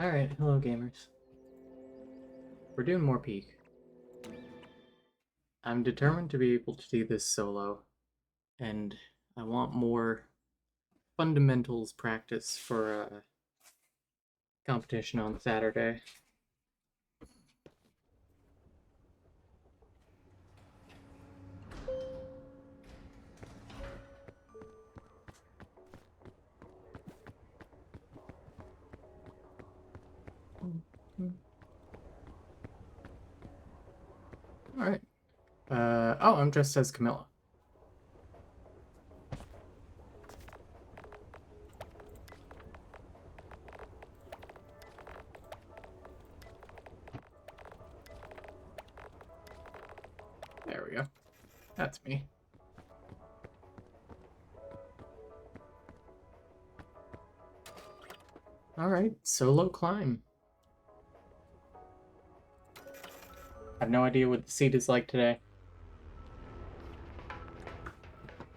Alright, hello gamers. We're doing more Peak. I'm determined to be able to do this solo, and I want more fundamentals practice for a competition on Saturday. Alright. Oh, I'm dressed as Camilla. There we go. That's me. Alright, solo climb. I have no idea what the seat is like today.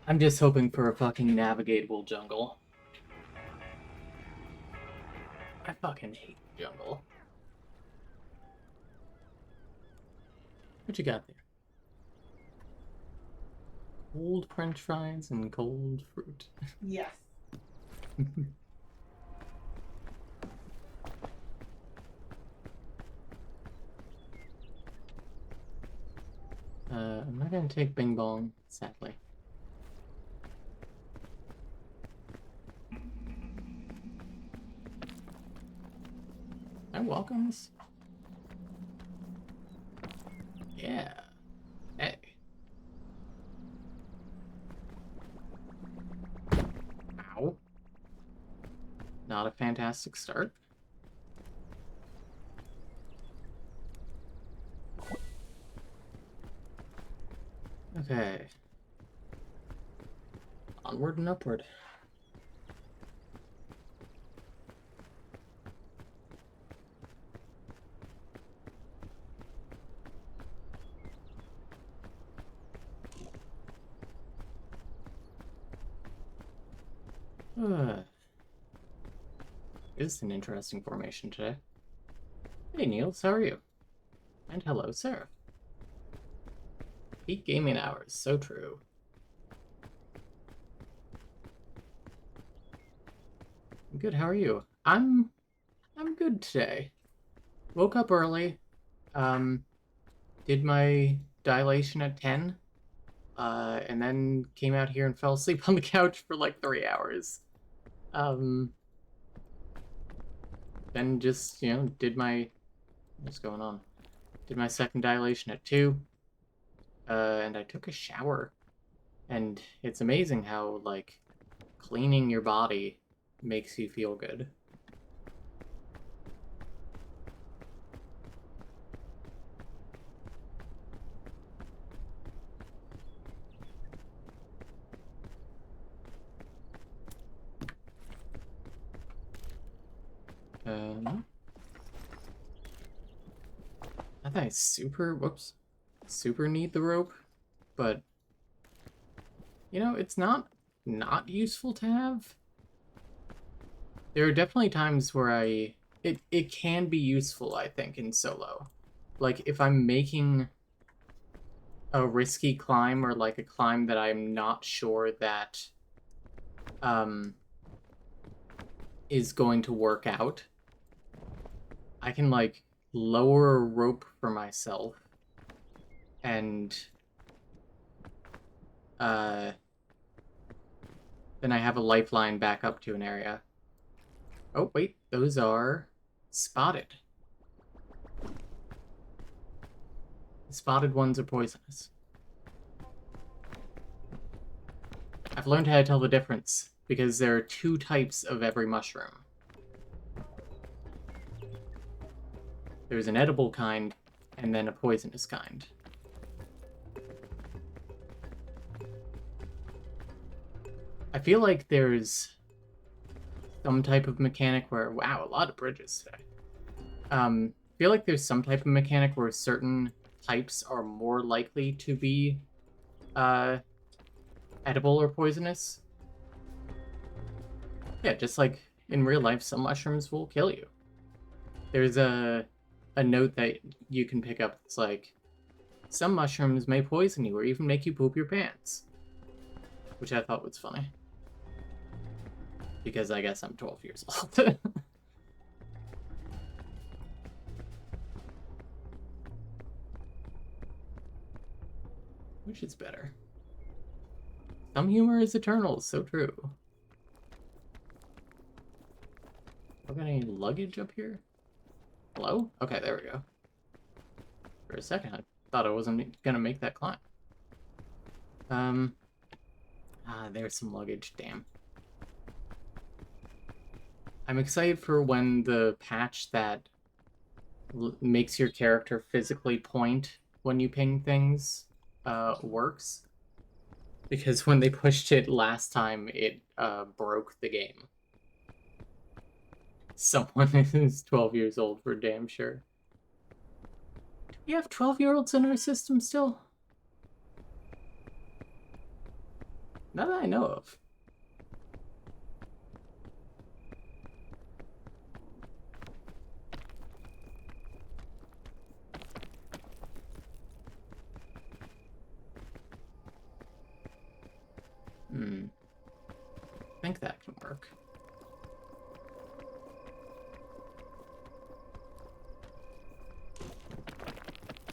I'm just hoping for a fucking navigatable jungle. I fucking hate the jungle. What you got there? Cold french fries and cold fruit. Yes. I'm not gonna take Bing Bong, sadly. I welcomes. Yeah. Hey. Ow. Not a fantastic start. Okay. Onward and upward. It's an interesting formation today. Hey Niels, how are you? And hello, Sarah. Peak gaming hours, so true. I'm good, how are you? I'm good today. Woke up early. Did my dilation at 10. And then came out here and fell asleep on the couch for like 3 hours. Then just, did my... What's going on? Did my second dilation at 2. And I took a shower. And it's amazing how, like, cleaning your body makes you feel good. I thought I super need the rope, but, it's not useful to have. There are definitely times where it can be useful, I think, in solo. Like, if I'm making a risky climb or, like, a climb that I'm not sure that, is going to work out, I can, like, lower a rope for myself and then I have a lifeline back up to an area. Oh, wait, those are spotted. The spotted ones are poisonous. I've learned how to tell the difference because there are 2 types of every mushroom. There's an edible kind and then a poisonous kind. I feel like there's some type of mechanic where... Wow, a lot of bridges today. I feel like there's some type of mechanic where certain types are more likely to be edible or poisonous. Yeah, just like in real life, some mushrooms will kill you. there's a note that you can pick up. It's like, some mushrooms may poison you or even make you poop your pants, which I thought was funny because I guess I'm 12 years old. Which is better? Some humor is eternal, so true. Have got any luggage up here? Hello? Okay, there we go. For a second, I thought I wasn't gonna make that climb. There's some luggage, damn. I'm excited for when the patch that makes your character physically point when you ping things works. Because when they pushed it last time, it broke the game. Someone is 12 years old for damn sure. Do we have 12-year-olds in our system still? Not that I know of. I think that can work.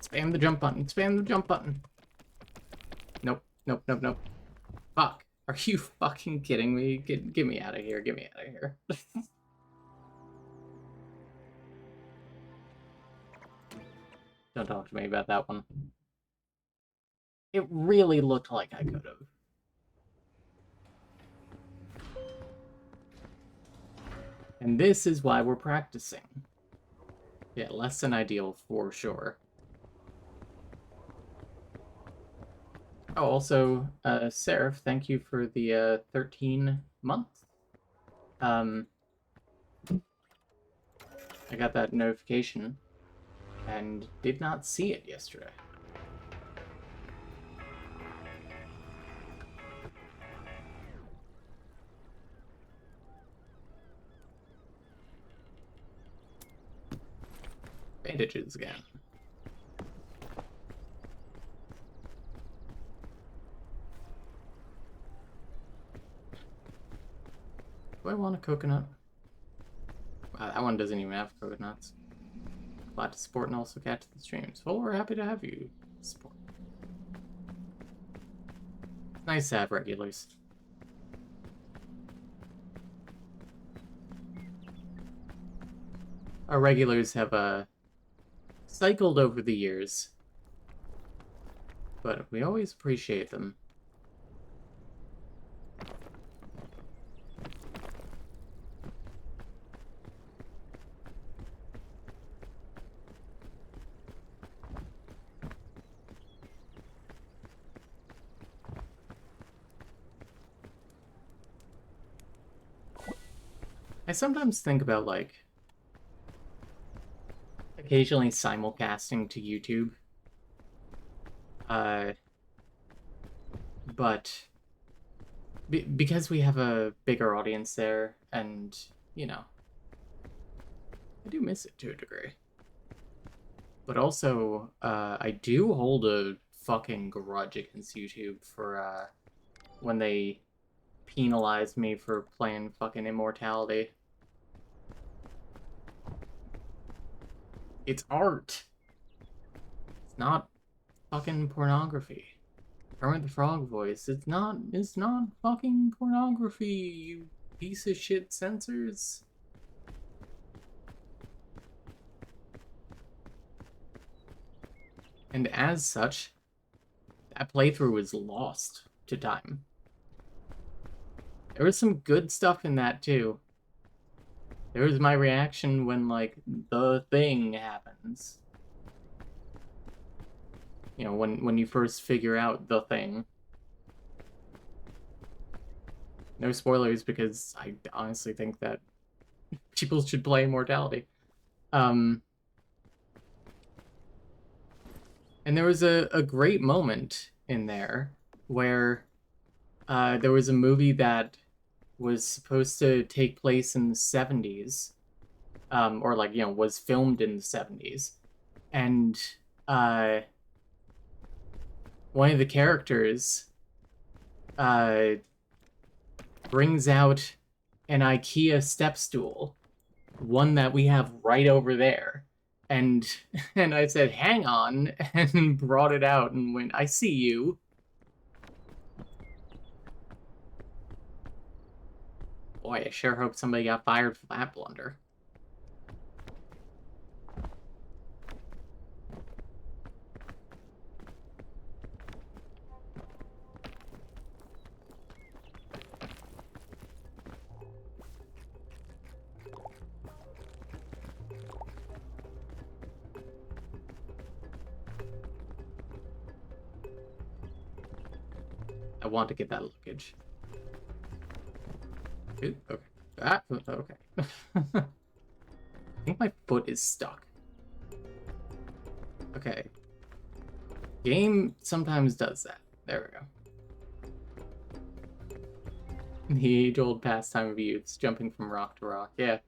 Spam the jump button. Spam the jump button. Nope. Nope. Nope. Nope. Fuck. Are you fucking kidding me? Get me out of here. Get me out of here. Don't talk to me about that one. It really looked like I could have. And this is why we're practicing. Yeah, less than ideal for sure. Oh, also, Seraph, thank you for the 13 months. I got that notification and did not see it yesterday. Bandages again. Do I want a coconut? Wow, that one doesn't even have coconuts. Glad to support and also catch the streams. Well, we're happy to have you support. Nice to have regulars. Our regulars have cycled over the years, but we always appreciate them. I sometimes think about, like, occasionally simulcasting to YouTube. But because we have a bigger audience there, and, you know, I do miss it to a degree. But also, I do hold a fucking grudge against YouTube for, when they penalized me for playing fucking Immortality. It's art. It's not fucking pornography. Kermit the Frog voice. It's not fucking pornography, you piece of shit censors. And as such, that playthrough was lost to time. There was some good stuff in that too. There was my reaction when, like, the thing happens. You know, when you first figure out the thing. No spoilers, because I honestly think that people should play Immortality. And there was a great moment in there where there was a movie that was supposed to take place in the 70s, or like, you know, was filmed in the 70s. And uh, one of the characters uh, brings out an IKEA step stool, one that we have right over there. And I said, hang on, and brought it out and went, I see you. Boy, I sure hope somebody got fired for that blunder. I want to get that luggage. Ooh, okay. Ah, okay. I think my foot is stuck. Okay. Game sometimes does that. There we go. The age-old pastime of youths, jumping from rock to rock. Yeah.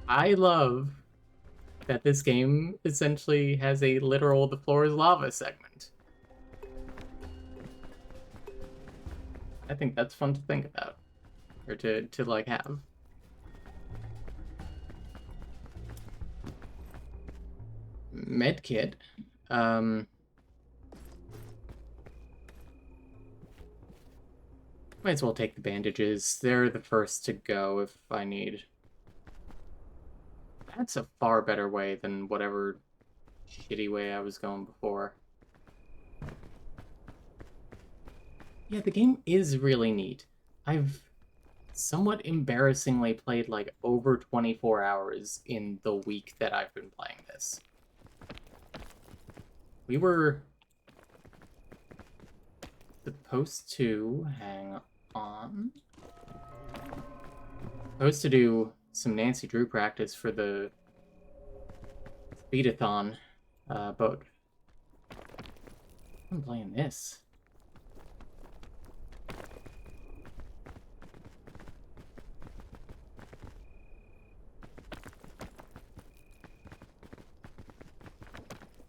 I love that this game essentially has a literal the floor is lava segment. I think that's fun to think about. Or to like have. Medkit. Might as well take the bandages. They're the first to go if I need. That's a far better way than whatever shitty way I was going before. Yeah, the game is really neat. I've somewhat embarrassingly played like over 24 hours in the week that I've been playing this. We were supposed to, hang on, supposed to do some Nancy Drew practice for the speedathon, but I'm playing this.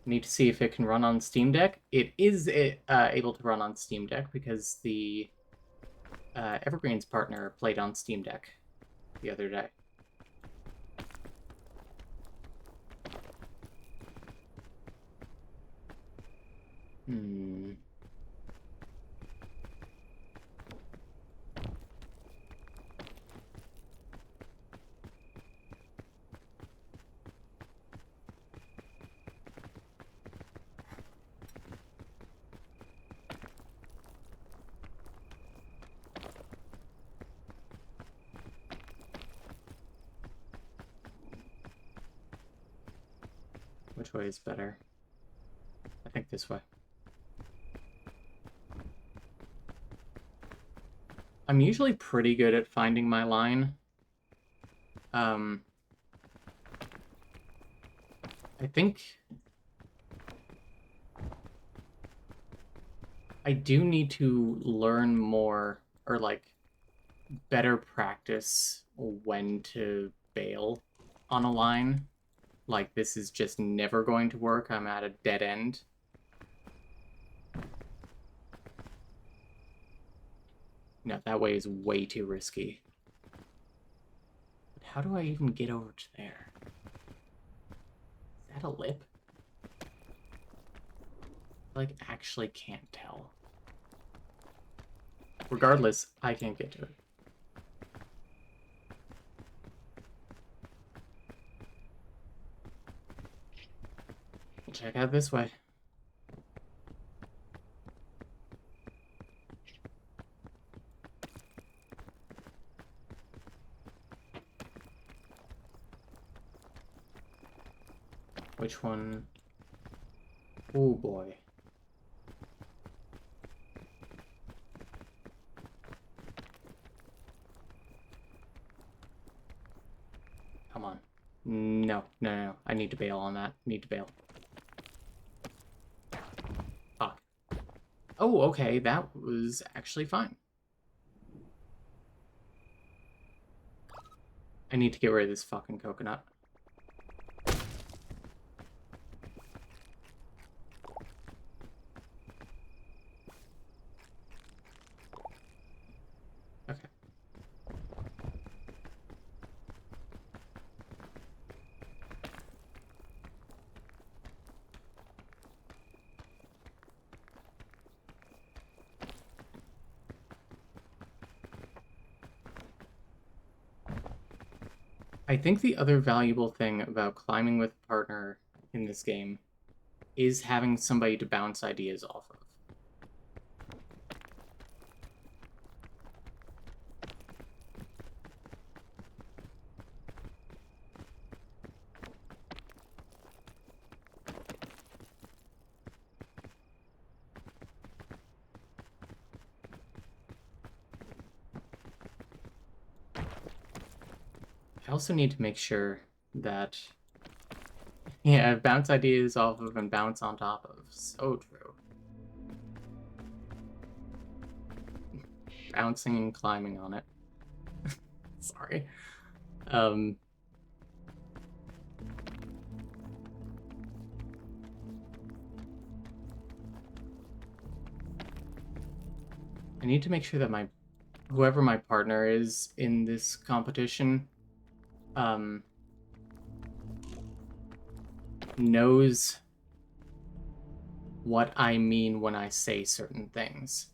Need to see if it can run on Steam Deck. It is able to run on Steam Deck because the Evergreen's partner played on Steam Deck the other day. Which way is better? I think this way. I'm usually pretty good at finding my line. I think I do need to learn more, or like better practice when to bail on a line. Like, this is just never going to work. I'm at a dead end. No, that way is way too risky. But how do I even get over to there? Is that a lip? I, like, actually can't tell. Regardless, I can't get to it. Check out this way. Which one? Oh boy. Come on. No, no, no. I need to bail on that. Need to bail. Fuck. Oh, okay. That was actually fine. I need to get rid of this fucking coconut. Okay. I think the other valuable thing about climbing with a partner in this game is having somebody to bounce ideas off of. I also need to make sure that, yeah, bounce ideas off of and bounce on top of. So true. Bouncing and climbing on it. Sorry. I need to make sure that whoever my partner is in this competition, knows what I mean when I say certain things.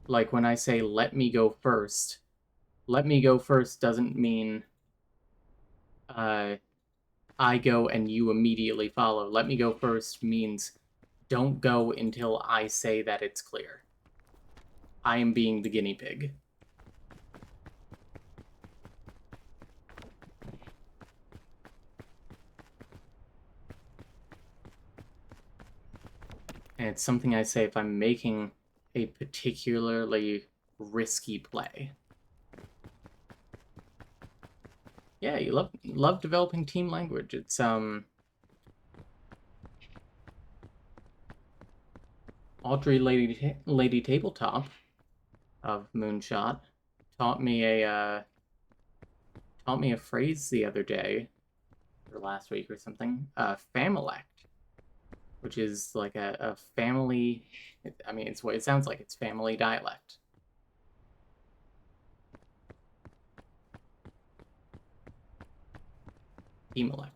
Like when I say, let me go first doesn't mean I go and you immediately follow. Let me go first means don't go until I say that it's clear. I am being the guinea pig. And it's something I say if I'm making a particularly risky play. Yeah, you love developing team language. It's Audrey Lady Tabletop of Moonshot taught me a phrase the other day, or last week or something. Familect, which is like a family. I mean, it's what it sounds like. It's family dialect. Teamelect.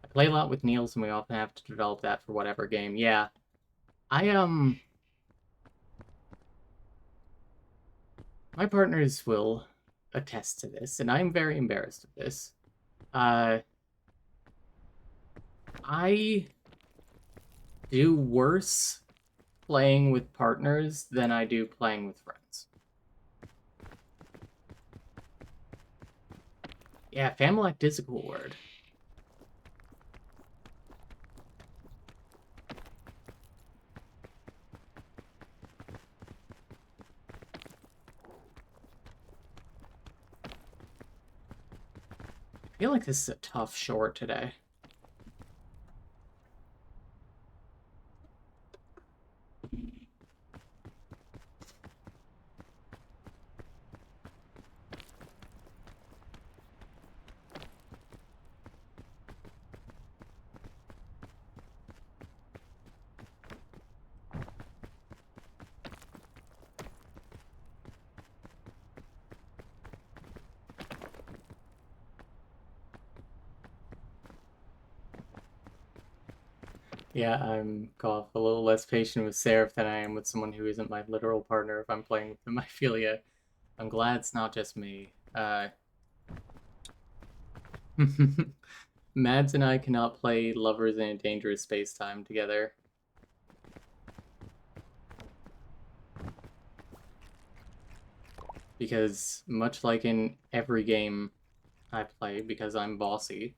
I play a lot with Niels, and we often have to develop that for whatever game. Yeah, my partners will attest to this, and I'm very embarrassed of this. I do worse playing with partners than I do playing with friends. Yeah, Familect is a cool word. I feel like this is a tough short today. Yeah, I'm a little less patient with Seraph than I am with someone who isn't my literal partner if I'm playing with them. I feel ya. I'm glad it's not just me. Mads and I cannot play Lovers in a Dangerous Space-Time together. Because much like in every game I play, because I'm bossy,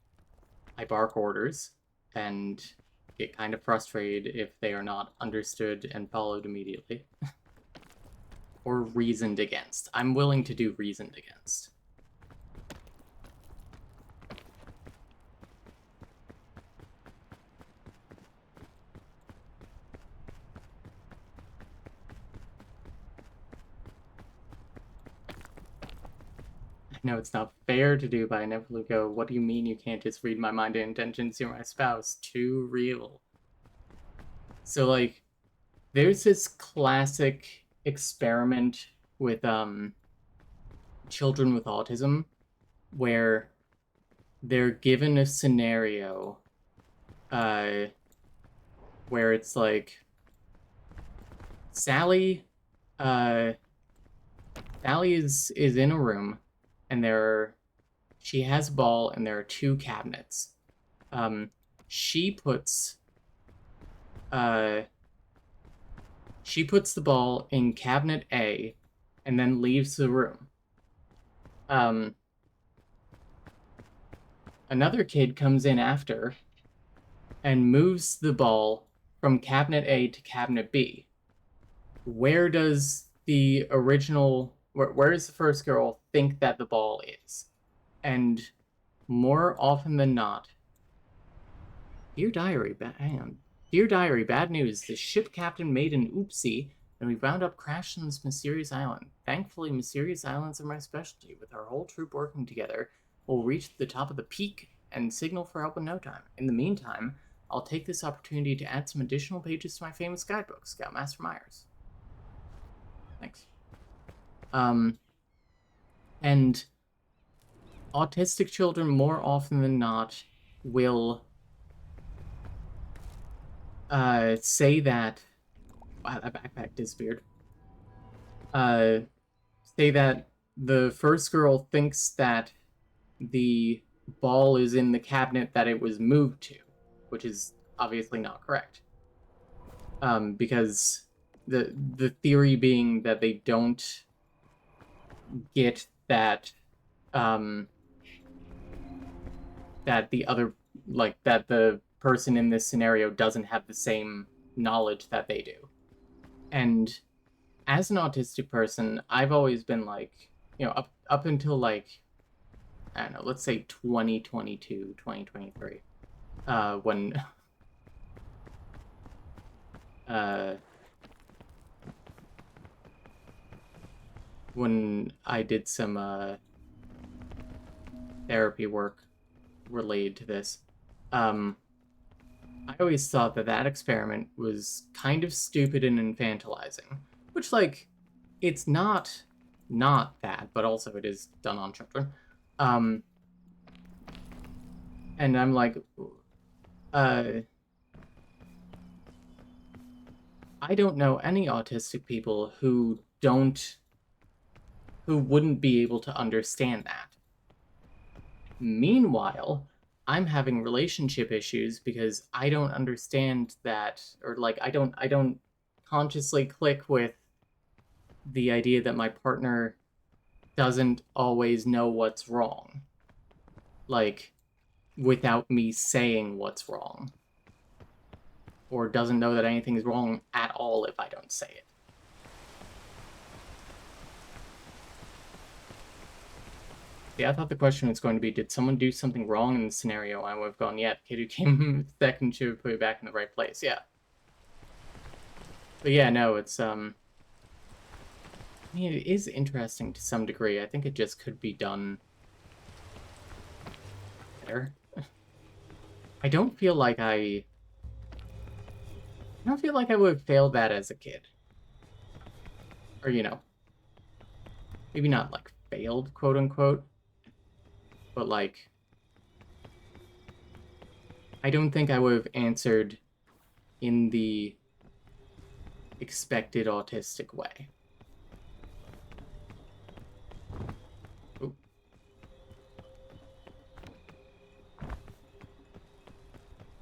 I bark orders and get kind of frustrated if they are not understood and followed immediately. Or reasoned against. I'm willing to do reasoned against. I know it's not fair to do, but I never go, what do you mean you can't just read my mind and intentions? You're my spouse. Too real. So, like, there's this classic experiment with children with autism where they're given a scenario where it's like Sally Sally is in a room and she has a ball and there are two cabinets. She puts the ball in cabinet A and then leaves the room. Another kid comes in after and moves the ball from cabinet A to cabinet B. Where does the original, where does the first girl think that the ball is? And more often than not, Dear Diary, hang on. Dear Diary, bad news. The ship captain made an oopsie, and we wound up crashing on this mysterious island. Thankfully, mysterious islands are my specialty. With our whole troop working together, we'll reach the top of the peak and signal for help in no time. In the meantime, I'll take this opportunity to add some additional pages to my famous guidebook, Scoutmaster Myers. Thanks. And autistic children, more often than not, will say that... Wow, that backpack disappeared. Say that the first girl thinks that the ball is in the cabinet that it was moved to, which is obviously not correct. Because the theory being that they don't get that that the other, like, that the person in this scenario doesn't have the same knowledge that they do. And as an autistic person, I've always been like, you know, up until like, I don't know, let's say 2022, 2023, when I did some therapy work related to this, I always thought that experiment was kind of stupid and infantilizing, which, like, it's not that, but also it is done on children. And I'm like, I don't know any autistic people who wouldn't be able to understand that. Meanwhile, I'm having relationship issues because I don't understand that, or like I don't consciously click with the idea that my partner doesn't always know what's wrong, like, without me saying what's wrong, or doesn't know that anything's wrong at all if I don't say it. Yeah, I thought the question was going to be, did someone do something wrong in the scenario? I would have gone, yeah, the kid who came second should put it back in the right place, yeah. But yeah, no, it's, I mean, it is interesting to some degree. I think it just could be done better. I don't feel like I would have failed that as a kid. Or, you know, maybe not, like, failed, quote-unquote, but, like, I don't think I would have answered in the expected autistic way. Ooh.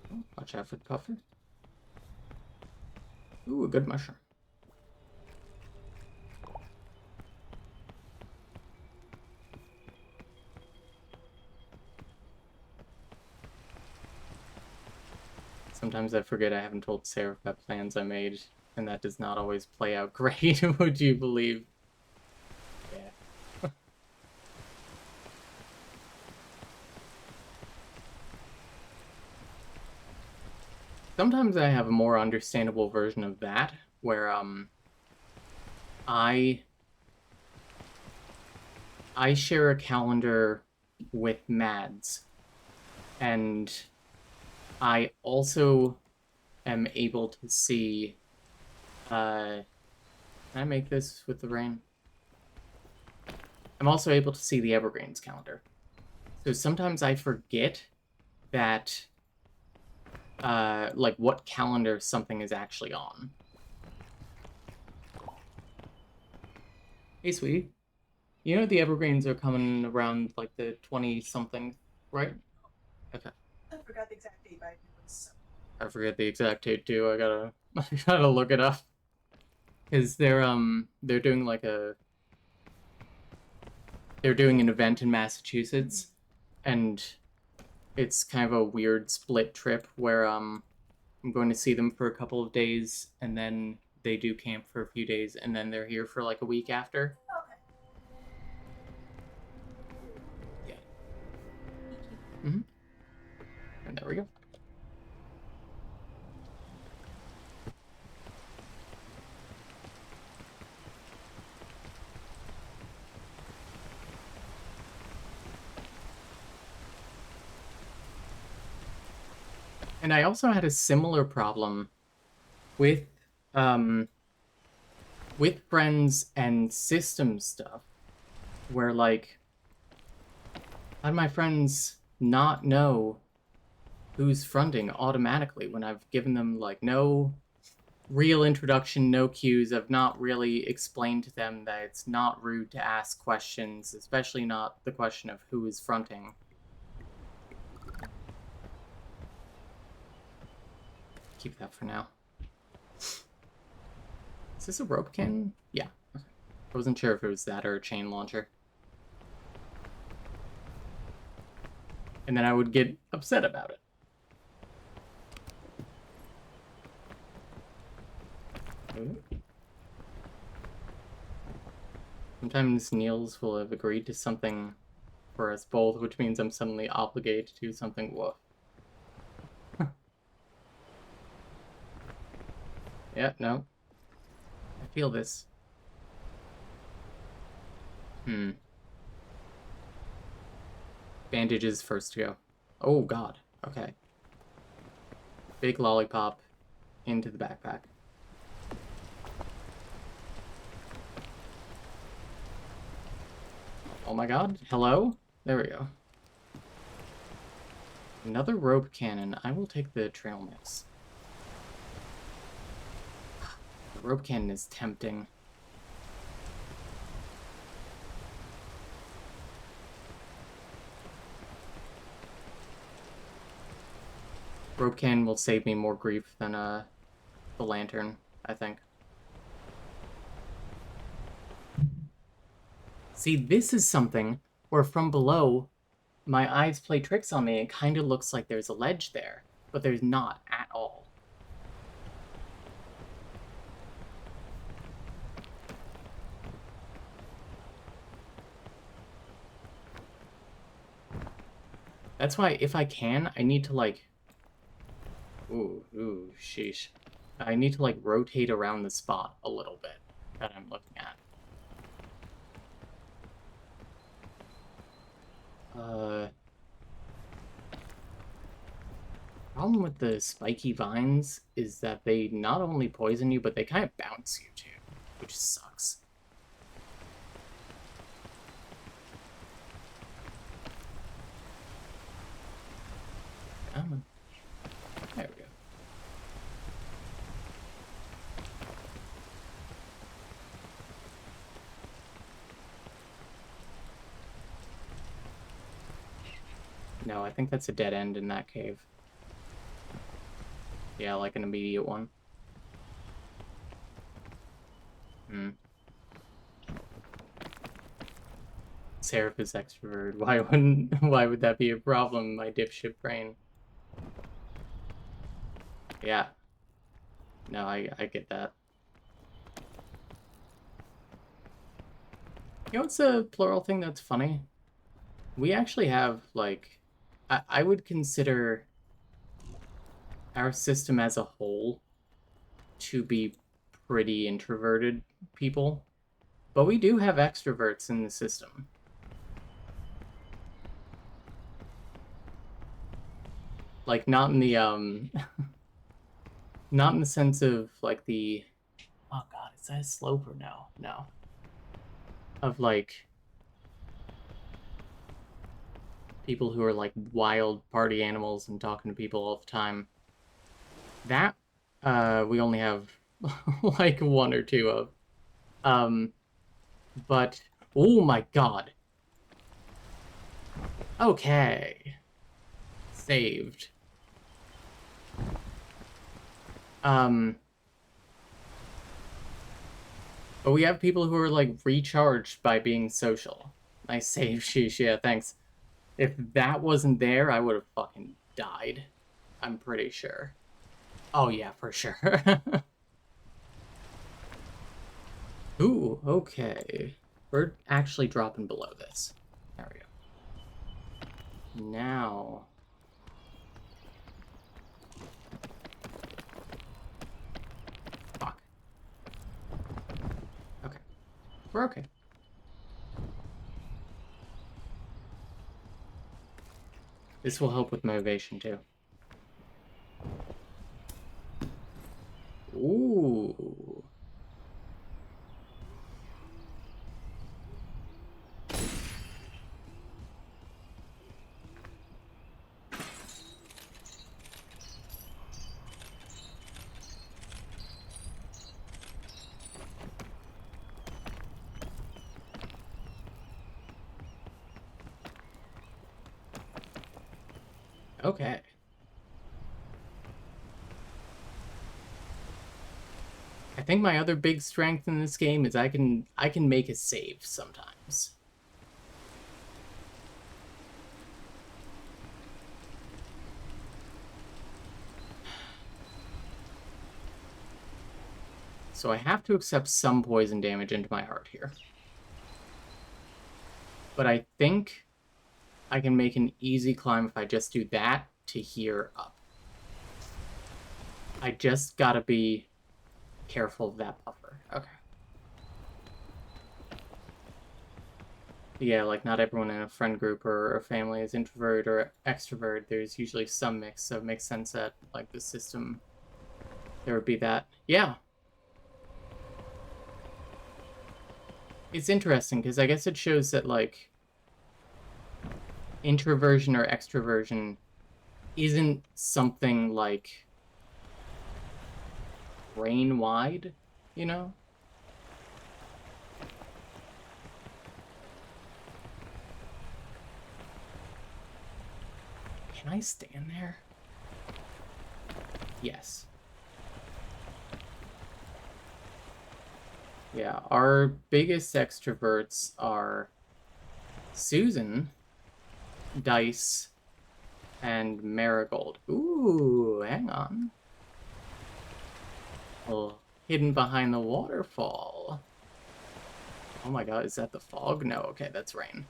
Oh, watch out for the puffer. Ooh, a good mushroom. Sometimes I forget I haven't told Sarah about plans I made, and that does not always play out great, would you believe? Yeah. Sometimes I have a more understandable version of that, where, I I share a calendar with Mads, and I also am able to see. Can I make this with the rain? I'm also able to see the Evergreens calendar. So sometimes I forget that, like, what calendar something is actually on. Hey, sweetie. You know the Evergreens are coming around, like, the 20-something, right? Okay. I forgot the exact date, but I knew it was. I forget the exact date, too. I gotta, I gotta look it up. Because they're doing, like, they're doing an event in Massachusetts, and it's kind of a weird split trip where, I'm going to see them for a couple of days, and then they do camp for a few days, and then they're here for like a week after. Okay. Yeah. Mm-hmm. And there we go. And I also had a similar problem with um with friends and system stuff, where like how do my friends not know who's fronting automatically when I've given them like no real introduction, no cues. I've not really explained to them that it's not rude to ask questions, especially not the question of who is fronting. Keep that for now. Is this a rope cannon? Yeah. Okay. I wasn't sure if it was that or a chain launcher. And then I would get upset about it. Ooh. Sometimes Niels will have agreed to something for us both, which means I'm suddenly obligated to do something. Woof. Yeah, no. I feel this. Bandages first to go. Oh, God. Okay. Big lollipop into the backpack. Oh my god. Hello? There we go. Another rope cannon. I will take the trail mix. The rope cannon is tempting. Rope cannon will save me more grief than the lantern, I think. See, this is something where from below, my eyes play tricks on me. It kind of looks like there's a ledge there, but there's not at all. That's why, if I can, I need to, like... Ooh, sheesh. I need to, like, rotate around the spot a little bit that I'm looking at. Problem with the spiky vines is that they not only poison you, but they kind of bounce you too, which sucks. There we go. No, I think that's a dead end in that cave. Yeah, like an immediate one. Seraph is extrovert. Why would that be a problem, my dipshit brain? Yeah. No, I get that. You know what's a plural thing that's funny? We actually have, like... I would consider our system as a whole to be pretty introverted people. But we do have extroverts in the system. Like, not in the, not in the sense of, like, the... Oh, God, is that a slope or no? No. Of, like, people who are, like, wild party animals and talking to people all the time. That, we only have, like, one or two of. But... Oh, my God. Okay. Saved. But we have people who are, like, recharged by being social. Nice save, sheesh, yeah, thanks. If that wasn't there, I would have fucking died. I'm pretty sure. Oh, yeah, for sure. Ooh, okay. We're actually dropping below this. There we go. Now... Fuck. Okay. We're okay. This will help with motivation, too. Ooh. Okay. I think my other big strength in this game is I can make a save sometimes. So I have to accept some poison damage into my heart here. But I think I can make an easy climb if I just do that to here up. I just gotta be careful of that buffer. Okay. Yeah, like not everyone in a friend group or a family is introvert or extrovert. There's usually some mix, so it makes sense that, like, the system, there would be that. Yeah. It's interesting, because I guess it shows that, like, introversion or extroversion isn't something, like, brain-wide, you know? Can I stand there? Yes. Yeah, our biggest extroverts are Susan, Dice, and Marigold. Ooh, hang on. Oh, hidden behind the waterfall. Oh my god, is that the fog? No, okay, that's rain.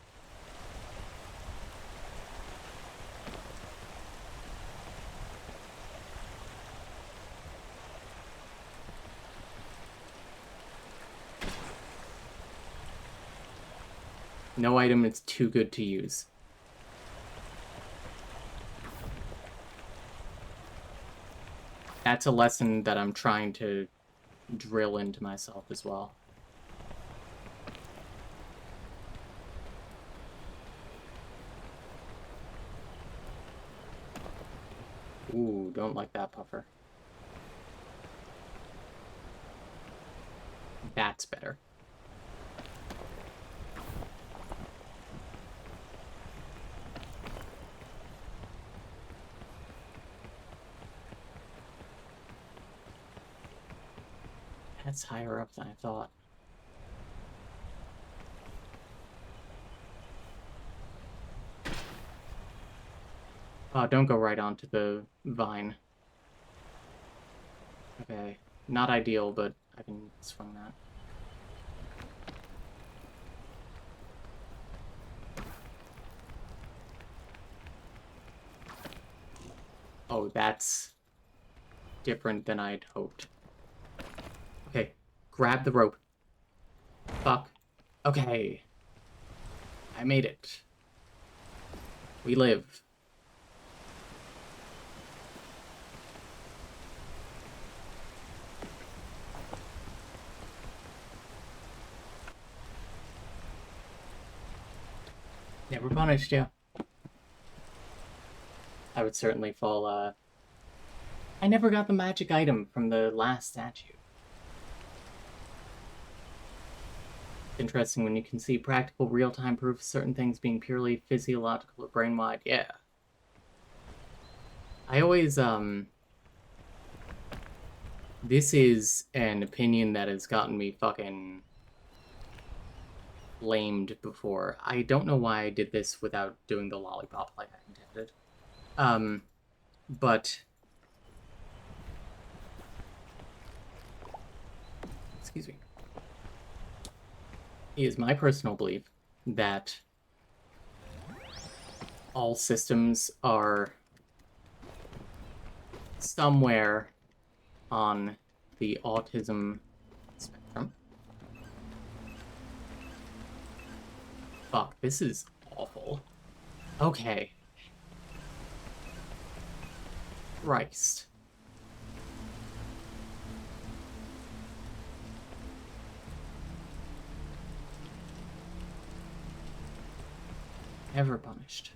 No item is too good to use. That's a lesson that I'm trying to drill into myself as well. Ooh, don't like that puffer. That's better. That's higher up than I thought. Oh, don't go right onto the vine. Okay, not ideal, but I can swing that. Oh, that's different than I'd hoped. Okay, grab the rope. Fuck. Okay. I made it. We live. Never punished you. I would certainly fall, I never got the magic item from the last statue. Interesting when you can see practical real-time proof of certain things being purely physiological or brain-wide. Yeah. I always, this is an opinion that has gotten me fucking lamed before. I don't know why I did this without doing the lollipop like I intended. But... Excuse me. It is my personal belief that all systems are somewhere on the autism spectrum. Fuck, this is awful. Okay. Christ. Ever punished.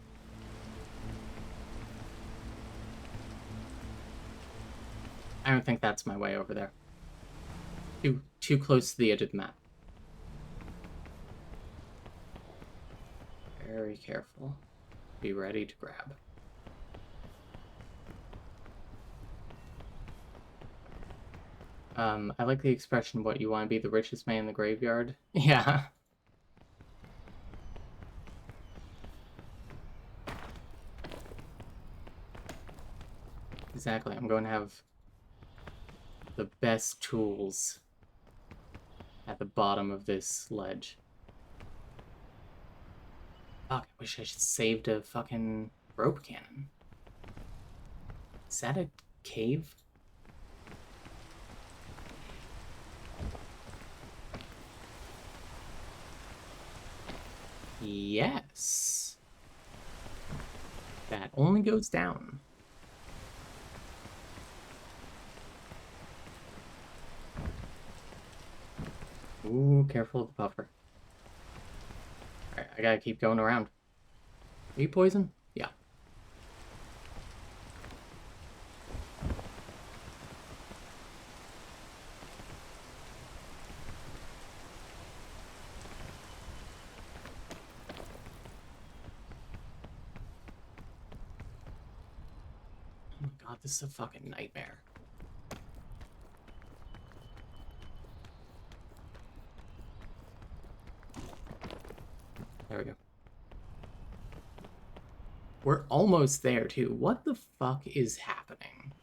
I don't think that's my way over there. Too close to the edge of the map. Very careful. Be ready to grab. I like the expression, what, you want to be the richest man in the graveyard? Yeah. Exactly, I'm going to have the best tools at the bottom of this ledge. Fuck, I wish I should saved a fucking rope cannon. Is that a cave? Yes. That only goes down. Ooh, careful of the puffer. Alright, I gotta keep going around. Are you poison? Yeah. Oh my god, this is a fucking nightmare. There we go. We're almost there, too. What the fuck is happening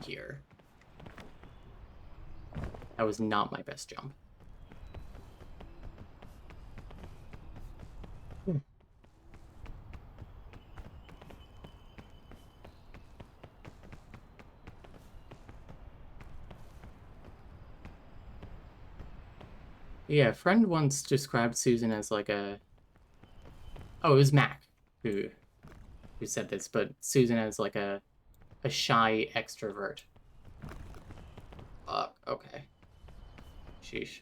here? That was not my best jump. Yeah, a friend once described Susan as like a... Oh, it was Mac who said this, but Susan as like a shy extrovert. Fuck, okay. Sheesh.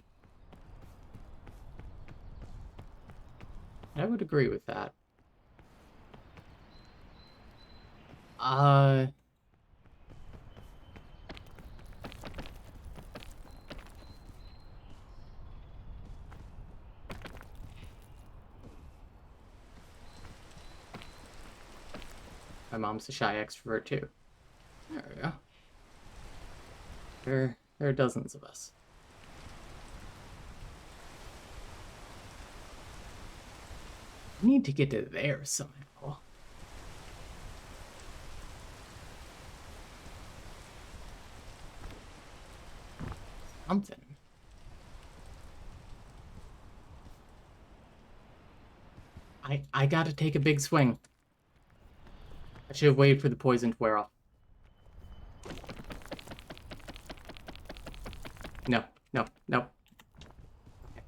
I would agree with that. My mom's a shy extrovert too. There we go. There are dozens of us. I need to get to there somehow. Something. I gotta take a big swing. I should have waited for the poison to wear off. No, no, no. Okay.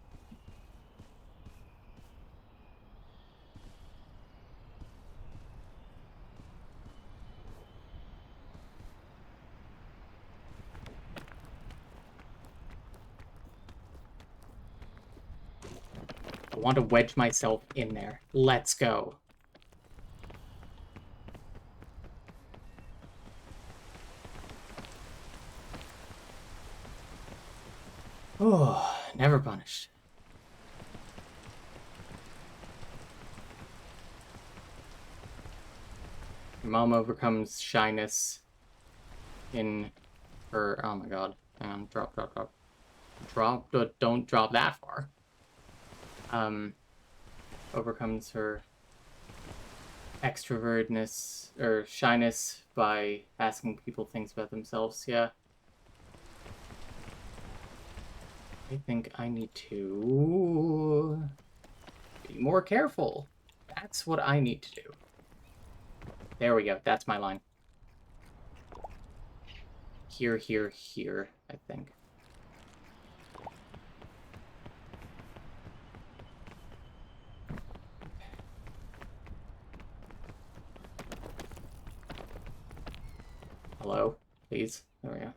I want to wedge myself in there. Let's go. Oh, never punished. Your mom overcomes shyness in her... Oh my god. Drop. Don't drop that far. Overcomes her extrovertness or shyness by asking people things about themselves. Yeah. I think I need to be more careful. That's what I need to do. There we go. That's my line. Here, I think. Hello? Please? There we go.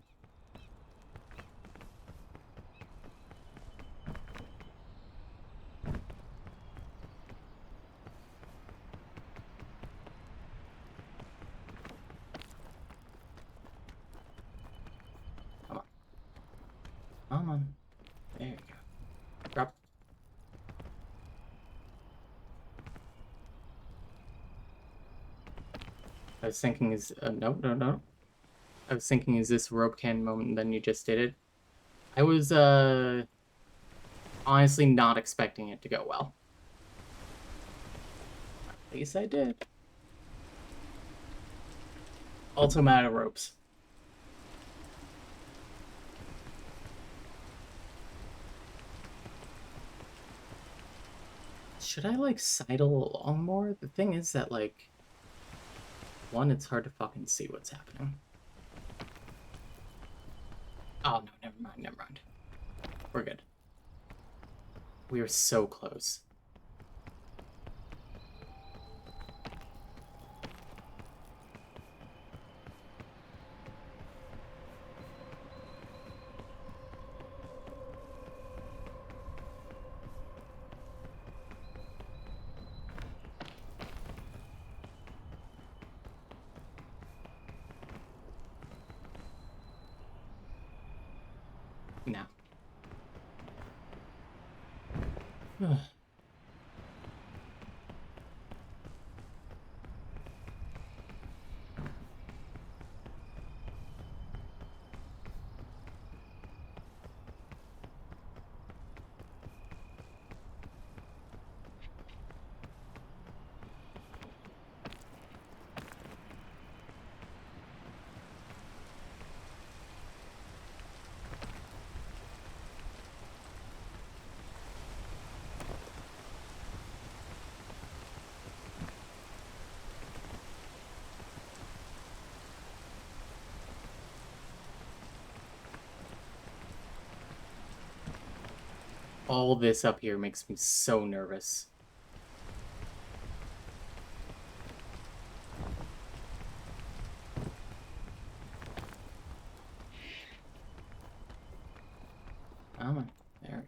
Come on. There you go. Drop. I was thinking no. I was thinking, is this rope can moment, and then you just did it? I was, honestly not expecting it to go well. At least I did. Also, I'm out of ropes. Should I, like, sidle along more? The thing is that, like, one, it's hard to fucking see what's happening. Oh, no, never mind. We're good. We are so close. Now. All this up here makes me so nervous. Come on. There we go.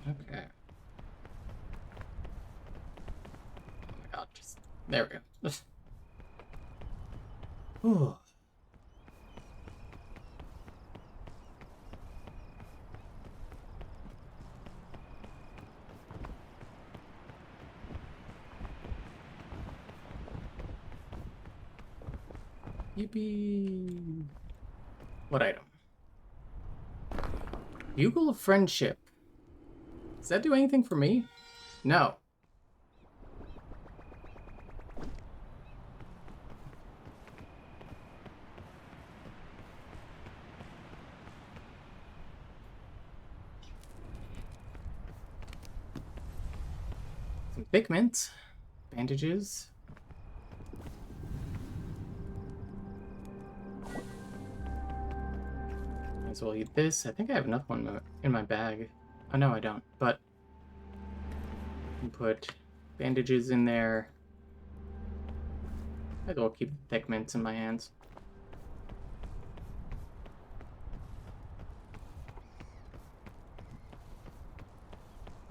Okay. Oh my god, just... There we go. Whew. Yippee! What item? Bugle of Friendship. Does that do anything for me? No. Some thick mints. Bandages. Might as well eat this. I think I have enough one in my bag. Oh, no, I don't. But I can put bandages in there. Might as well keep thick mints in my hands.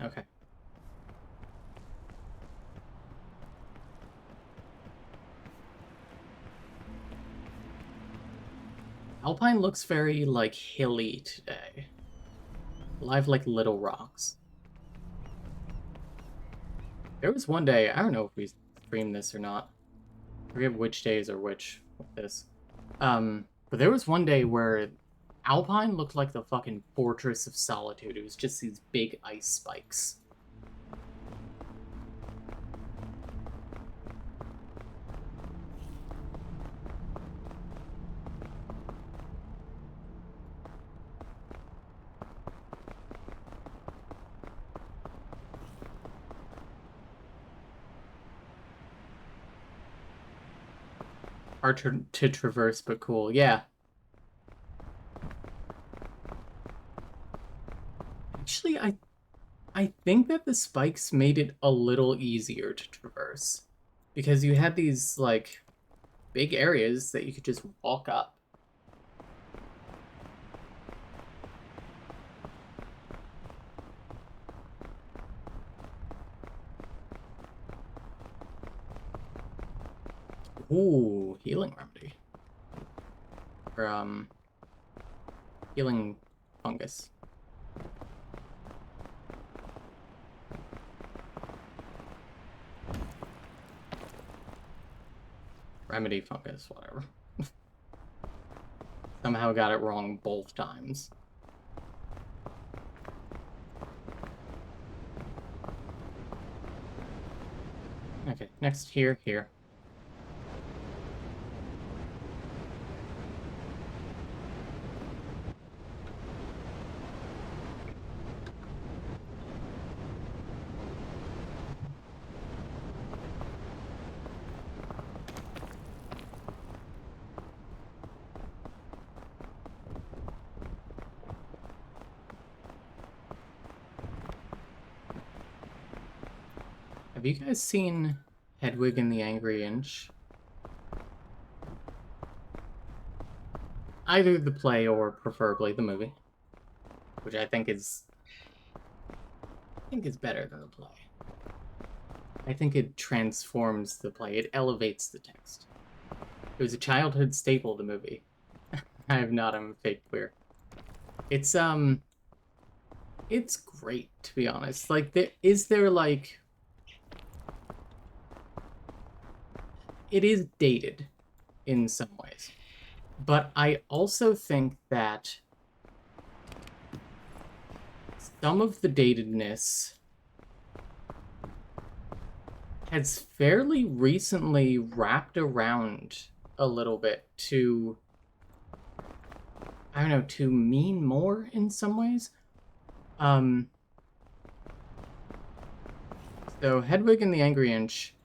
Okay. Alpine looks very, like, hilly today. Live like little rocks. There was one day, I don't know if we streamed this or not. I forget which days are which with this. But there was one day where Alpine looked like the fucking Fortress of Solitude. It was just these big ice spikes. Hard to traverse, but cool. Yeah. Actually, I think that the spikes made it a little easier to traverse. Because you had these, like, big areas that you could just walk up. Ooh, healing remedy. Or, healing fungus. Remedy fungus, whatever. Somehow got it wrong both times. Okay, next here. Have you guys seen Hedwig and the Angry Inch? Either the play or preferably the movie, which I think is better than the play. I think it transforms the play. It elevates the text. It was a childhood staple, the movie. I have not, I'm fake queer. It's great, to be honest. Like, there like... It is dated in some ways. But I also think that some of the datedness has fairly recently wrapped around a little bit to, I don't know, to mean more in some ways. So Hedwig and the Angry Inch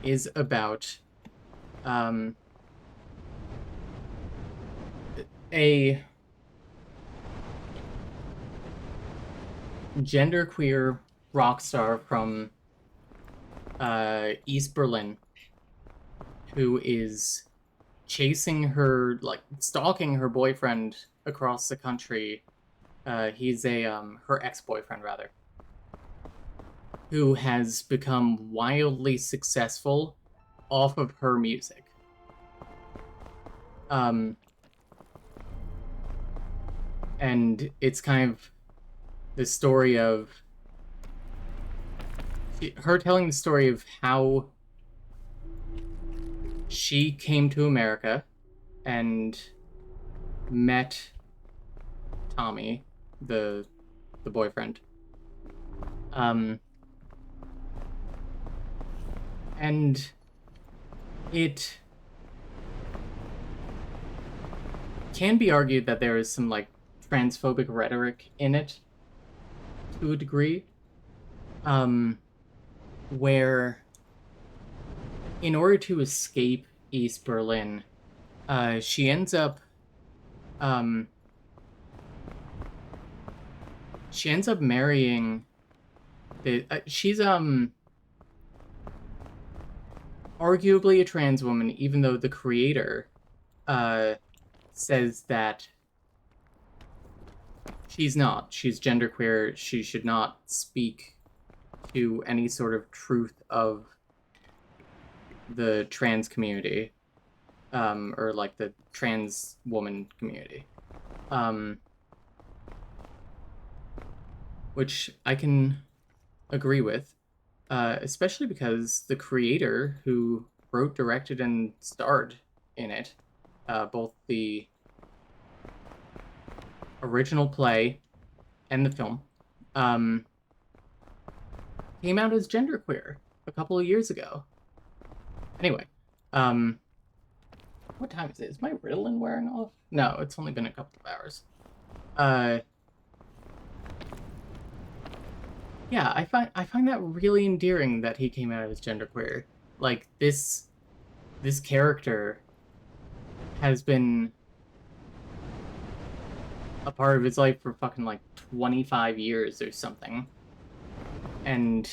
is about a genderqueer rock star from East Berlin who is chasing her, like, stalking her boyfriend across the country. He's her ex-boyfriend, rather, who has become wildly successful off of her music. And it's kind of the story of her telling the story of how she came to America and met Tommy, the boyfriend. And it can be argued that there is some like transphobic rhetoric in it to a degree, where in order to escape East Berlin, she ends up marrying she's arguably a trans woman, even though the creator says that she's not. She's genderqueer. She should not speak to any sort of truth of the trans community, or like the trans woman community, which I can agree with, especially because the creator who wrote, directed, and starred in it, both the original play and the film, came out as genderqueer a couple of years ago. Anyway, what time is it? Is my Ritalin wearing off? No, it's only been a couple of hours. Yeah, I find that really endearing that he came out as genderqueer. Like this character has been a part of his life for fucking like 25 years or something. And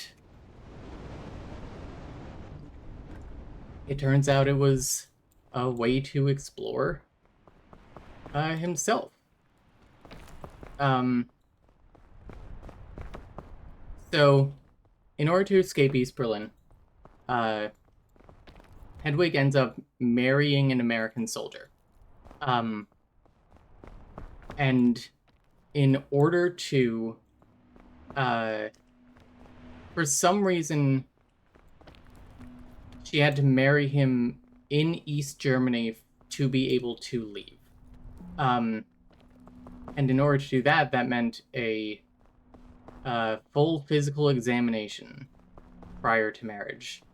it turns out it was a way to explore himself. So, in order to escape East Berlin, Hedwig ends up marrying an American soldier. And in order to, for some reason, she had to marry him in East Germany to be able to leave. And in order to do that, that meant a full physical examination prior to marriage.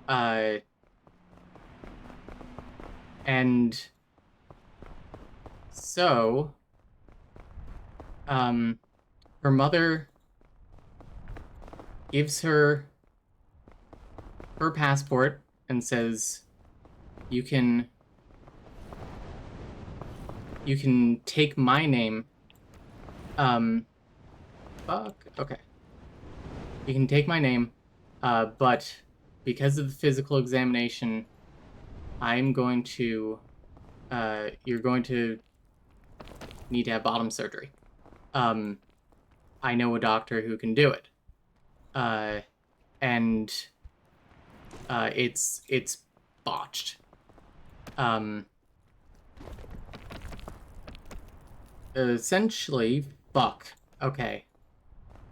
And so, her mother gives her her passport and says, you can take my name. Okay. You can take my name, but because of the physical examination, I'm going to, you're going to need to have bottom surgery. I know a doctor who can do it. And it's botched. Essentially, fuck. Okay.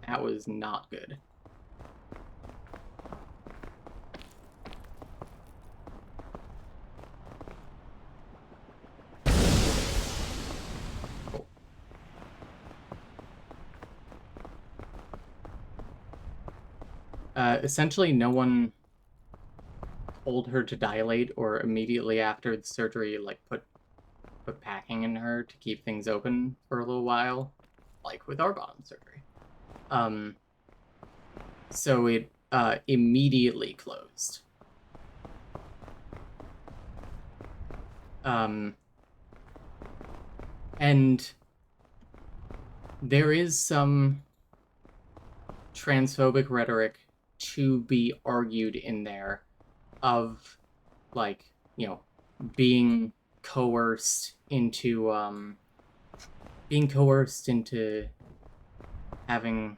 That was not good. Essentially, no one told her to dilate or immediately after the surgery, like, put packing in her to keep things open for a little while, like with our bottom surgery. So it immediately closed. And there is some transphobic rhetoric to be argued in there of, like, you know, being coerced into having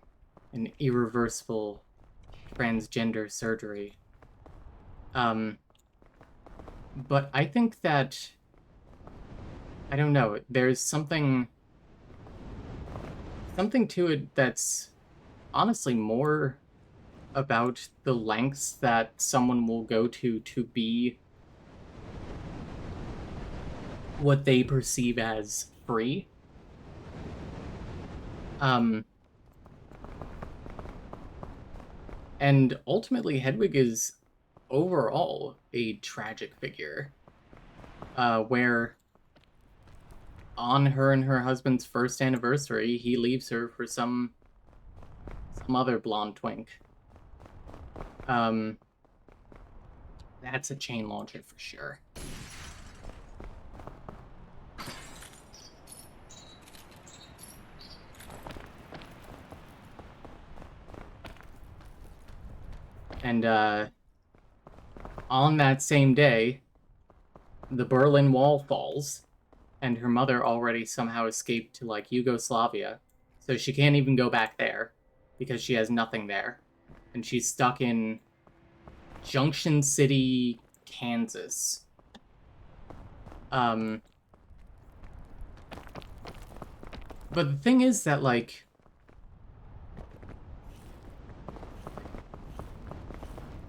an irreversible transgender surgery. But I think that, I don't know, there's something to it that's honestly more about the lengths that someone will go to be what they perceive as free, Um, and ultimately, Hedwig is overall a tragic figure, where on her and her husband's first anniversary, he leaves her for some other blonde twink. That's a chain launcher for sure. And on that same day, the Berlin Wall falls, and her mother already somehow escaped to like Yugoslavia, so she can't even go back there because she has nothing there, and she's stuck in Junction City, Kansas. But the thing is that like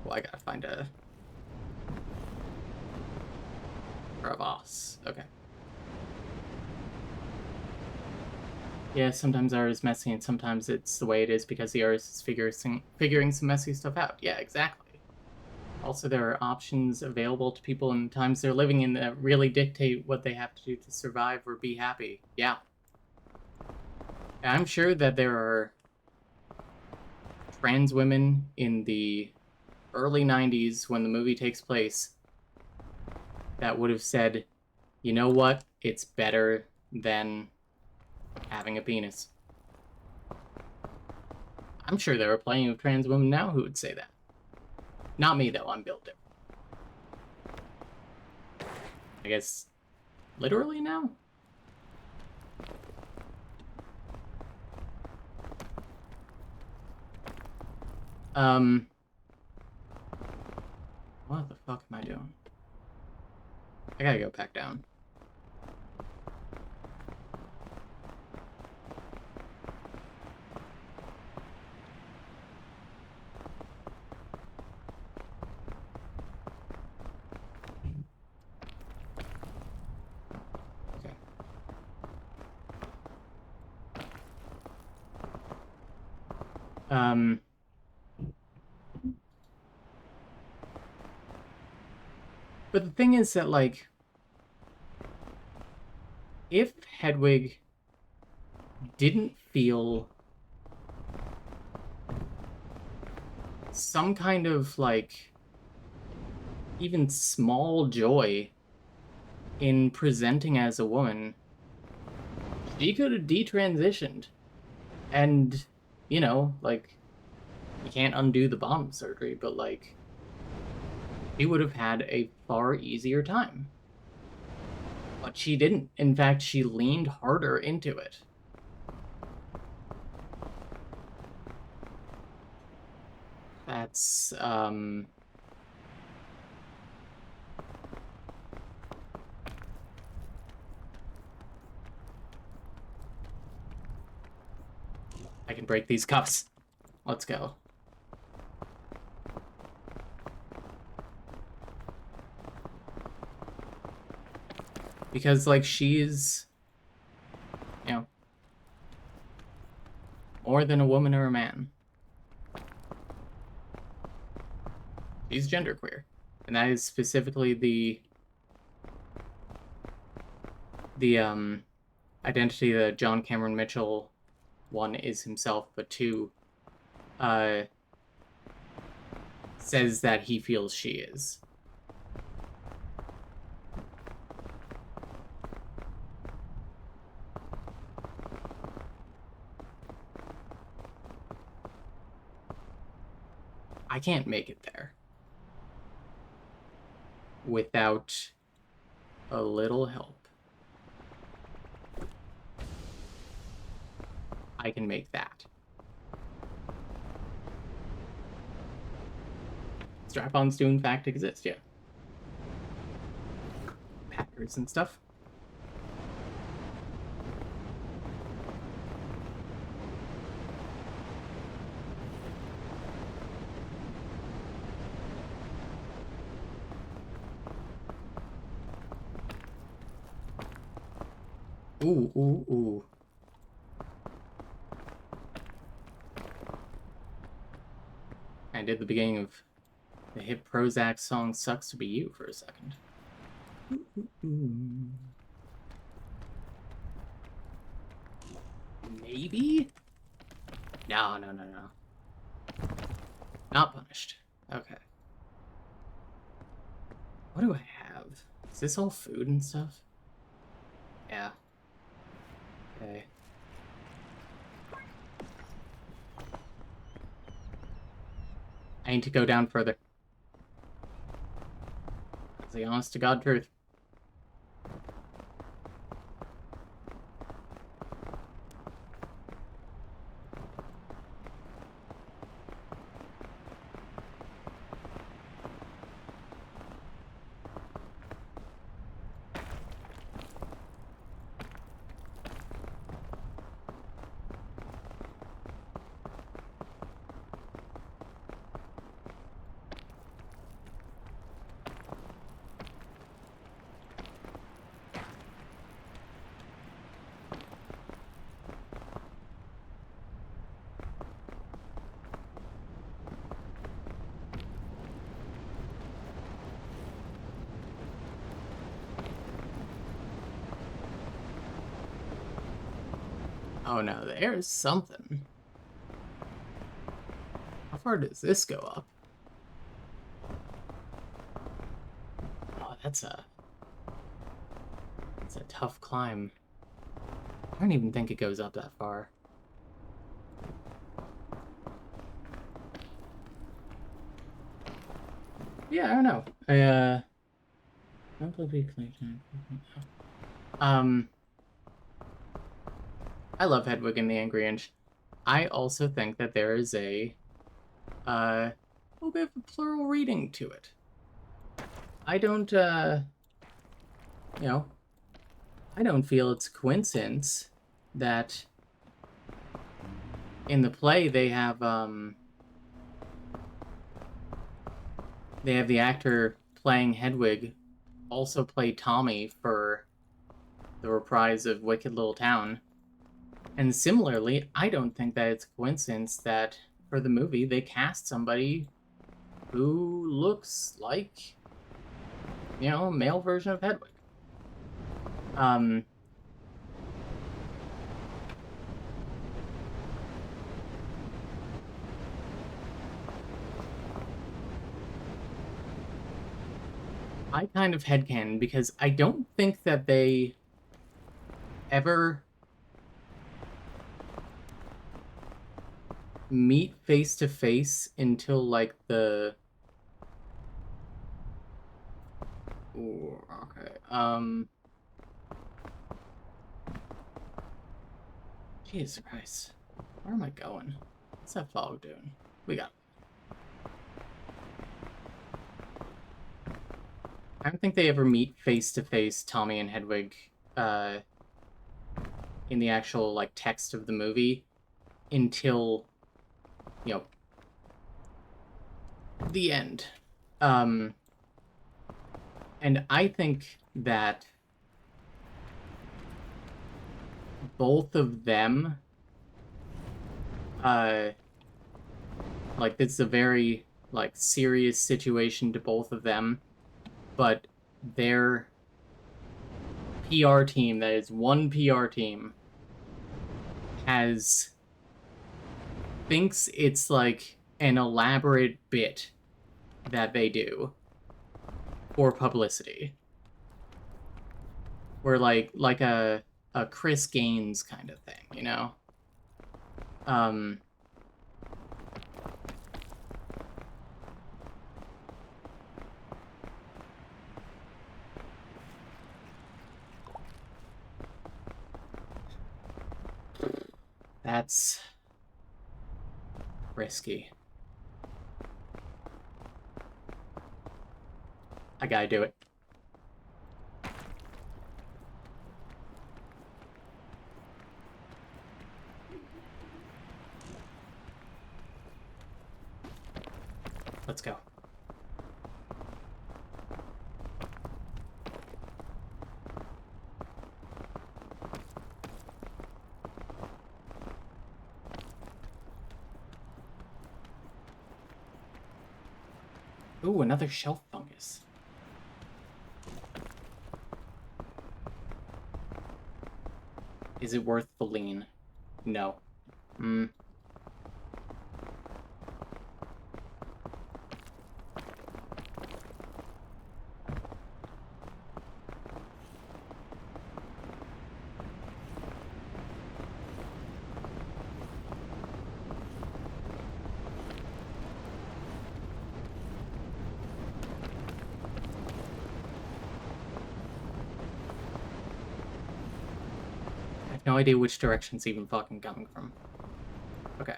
well, I gotta find a crevasse. Okay. Yeah, sometimes art is messy, and sometimes it's the way it is because the artist is figuring some messy stuff out. Yeah, exactly. Also, there are options available to people in the times they're living in that really dictate what they have to do to survive or be happy. Yeah. And I'm sure that there are trans women in the early 90s when the movie takes place that would have said, you know what, it's better than having a penis. I'm sure there are plenty of trans women now who would say that. Not me, though. I'm built different. I guess literally now? What the fuck am I doing? I gotta go back down. Okay. But the thing is that, like, if Hedwig didn't feel some kind of, like, even small joy in presenting as a woman, she could have detransitioned. And, you know, like, you can't undo the bottom surgery, but, like, she would have had a far easier time. But she didn't. In fact, she leaned harder into it. That's, I can break these cuffs. Let's go. Because, like, she's, you know, more than a woman or a man. She's genderqueer. And that is specifically the identity that John Cameron Mitchell, one, is himself, but two, says that he feels she is. I can't make it there without a little help. I can make that. Strap-ons do in fact exist, yeah. Packers and stuff. Ooh, ooh, ooh. did the beginning of the hit Prozac song Sucks to Be You for a second. Maybe? No. Not punished. Okay. What do I have? Is this all food and stuff? Yeah. Okay. I need to go down further. That's the honest to God truth. Oh no, there's something. How far does this go up? Oh, that's a tough climb. I don't even think it goes up that far. Yeah, I don't know. I love Hedwig and the Angry Inch. I also think that there is a little bit of a plural reading to it. I don't, I don't feel it's a coincidence that in the play they have the actor playing Hedwig also play Tommy for the reprise of Wicked Little Town. And similarly, I don't think that it's a coincidence that for the movie they cast somebody who looks like, a male version of Hedwig. I kind of headcanon because I don't think that they ever meet face to face until like the Jesus Christ. Where am I going? What's that fog doing? We got I don't think they ever meet face to face, Tommy and Hedwig, in the actual like text of the movie until the end. And I think that both of them like it's a very like serious situation to both of them, but their PR team, that is one PR team, thinks it's like an elaborate bit that they do for publicity. Or like a Chris Gaines kind of thing, That's risky. I gotta do it. Let's go. Ooh, another shelf fungus. Is it worth the lean? No. I have no idea which direction it's even fucking coming from. Okay.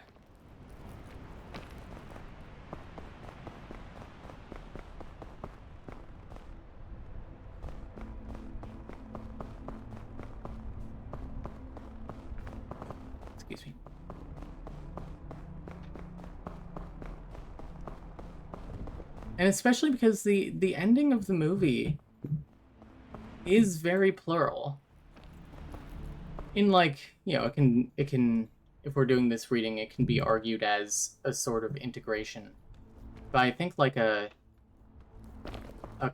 Excuse me. And especially because the ending of the movie is very plural. In like, you know, it can if we're doing this reading, it can be argued as a sort of integration. But I think like a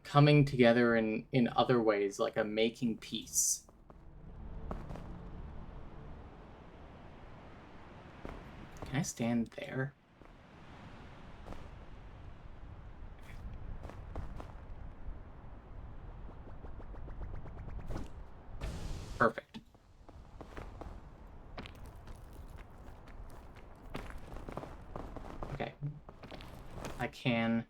coming together in other ways, like a making peace. Can I stand there? Perfect. Okay. I can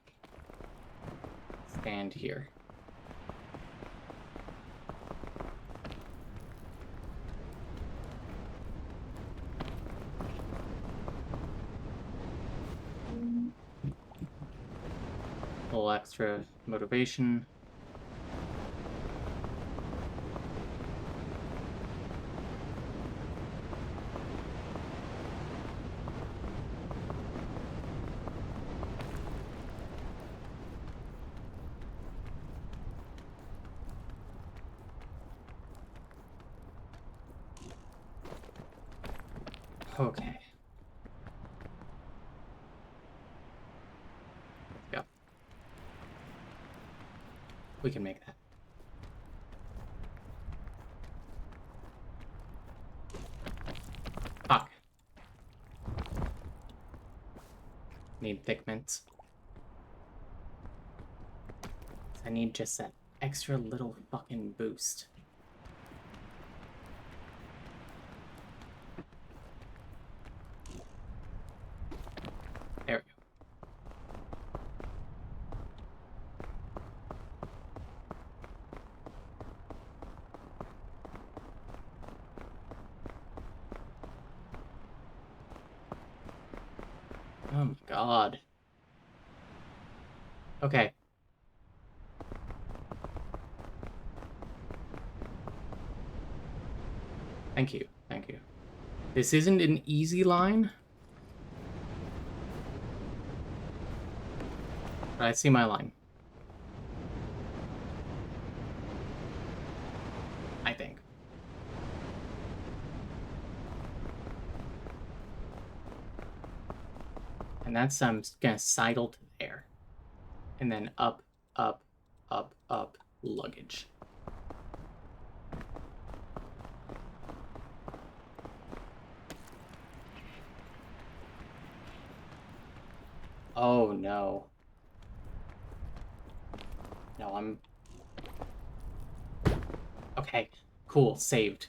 stand here. A little extra motivation. Okay. Go. We can make that. Fuck. Need thick mints. I need just that extra little fucking boost. There we go. Oh my god. Okay. Thank you. Thank you. This isn't an easy line. But I see my line. I think. And that's gonna sidle to there. And then up, up, up, up, luggage. Oh no. No, I'm... Okay, cool, saved.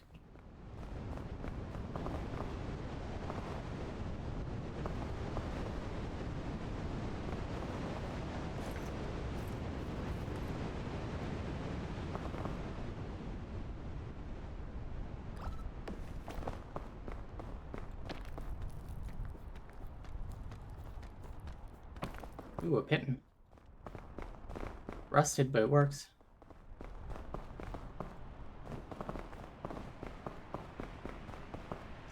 Ooh, a pitten. Rusted, but it works.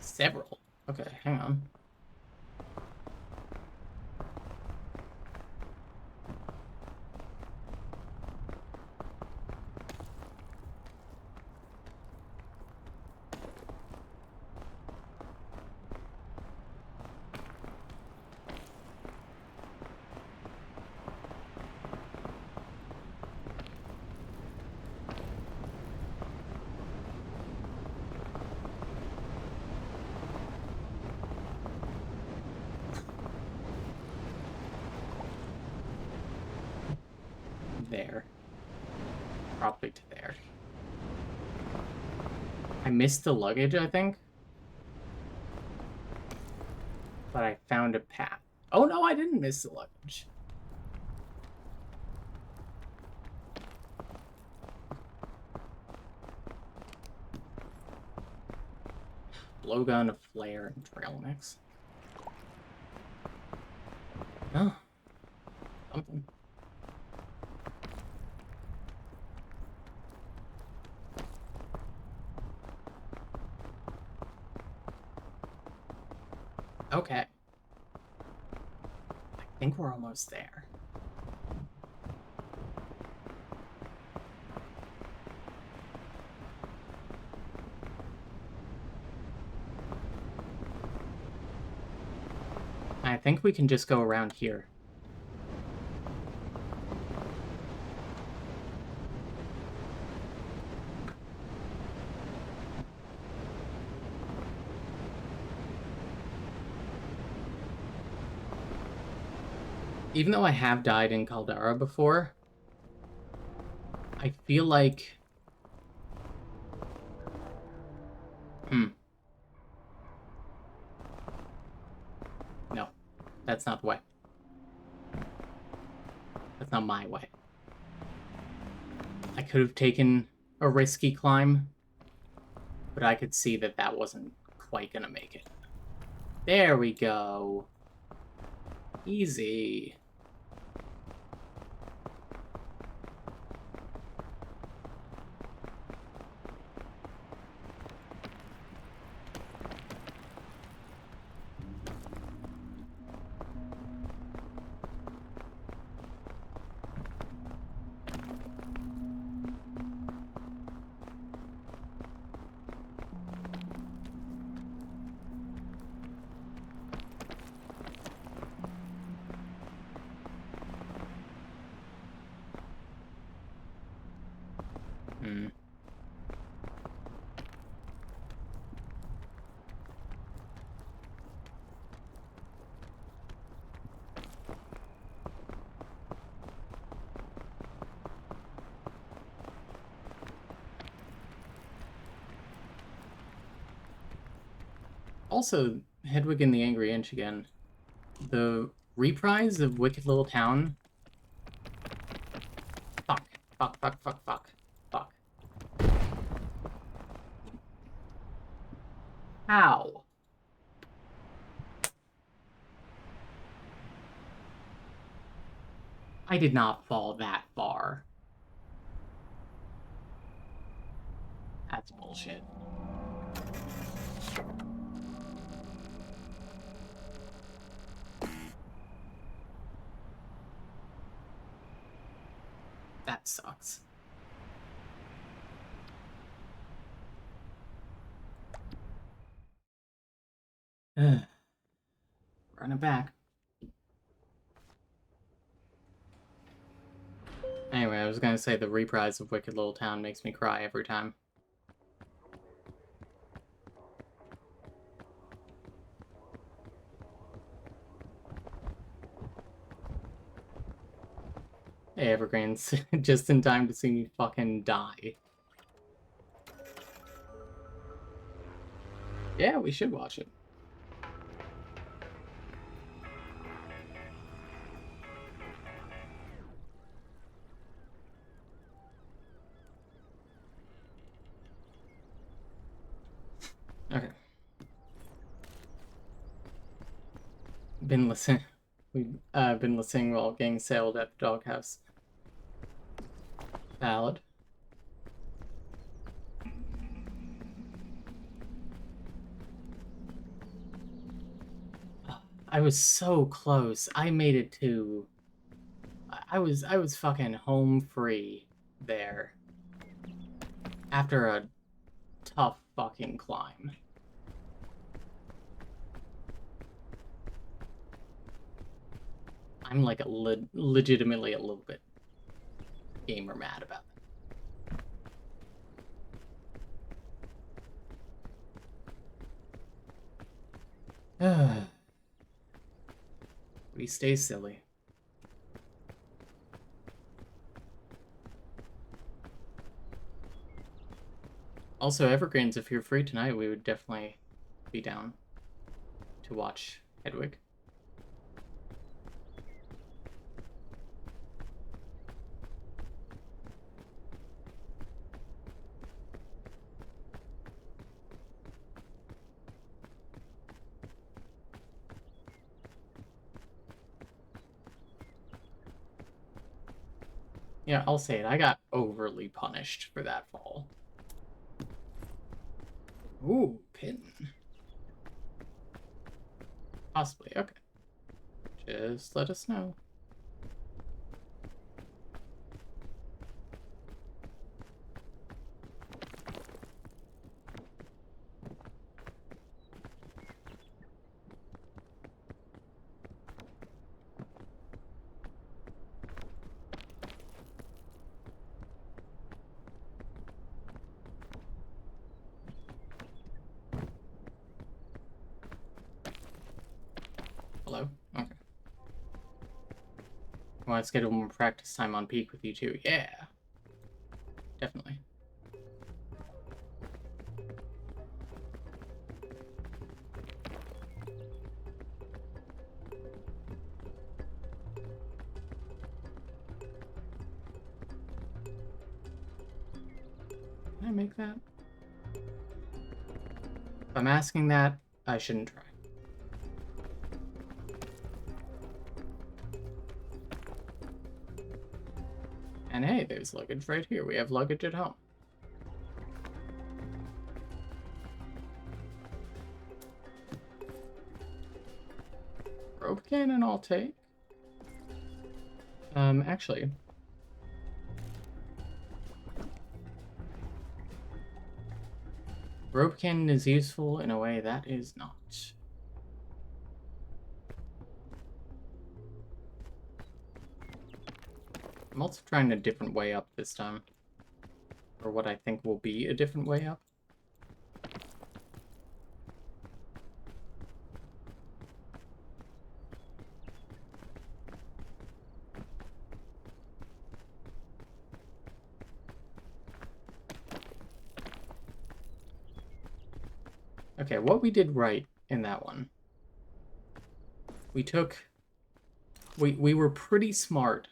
Several. Okay, hang on. Probably to there. I missed the luggage, I think. But I found a path. Oh no, I didn't miss the luggage. Blowgun, a flare, and trail mix. Oh. Something. Okay. I think we're almost there. I think we can just go around here. Even though I have died in Caldera before, I feel like... No, that's not the way. That's not my way. I could have taken a risky climb, but I could see that that wasn't quite gonna make it. There we go. Easy. Also, Hedwig and the Angry Inch again. The reprise of Wicked Little Town. Fuck. Fuck, fuck, fuck, fuck. Fuck. How? I did not fall that far. That's bullshit. That sucks. Run it back. Anyway, I was gonna say the reprise of Wicked Little Town makes me cry every time. Hey, Evergreens, just in time to see me fucking die. Yeah, we should watch it. Okay. Been listening. We've been listening while getting sailed at the doghouse. Valid. I was so close. I made it to... I was fucking home free there. After a tough fucking climb. I'm like legitimately a little bit gamer mad about that. We stay silly. Also, Evergreens, if you're free tonight, we would definitely be down to watch Hedwig. Yeah, I'll say it. I got overly punished for that fall. Ooh, pin. Possibly, okay. Just let us know. Hello? Okay. I want to schedule more practice time on Peak with you too. Yeah. Definitely. Can I make that? If I'm asking that, I shouldn't try. And hey, there's luggage right here. We have luggage at home. Rope cannon I'll take. Actually. Rope cannon is useful in a way that is not. I'm also trying a different way up this time. Or what I think will be a different way up. Okay, what we did right in that one. We were pretty smart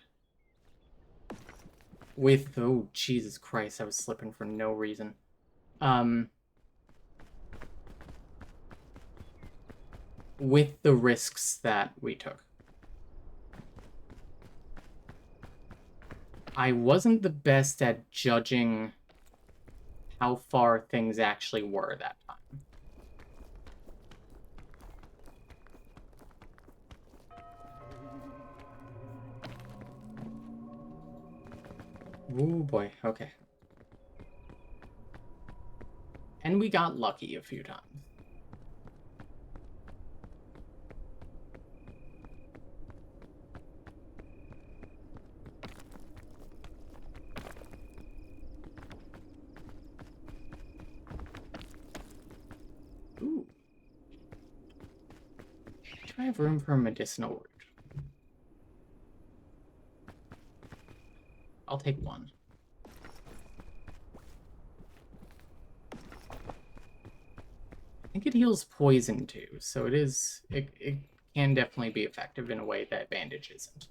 with, oh, Jesus Christ, I was slipping for no reason. With the risks that we took. I wasn't the best at judging how far things actually were that time. Ooh, boy, okay. And we got lucky a few times. Ooh. Do I have room for a medicinal root? I'll take one. I think it heals poison too, so it can definitely be effective in a way that bandage isn't.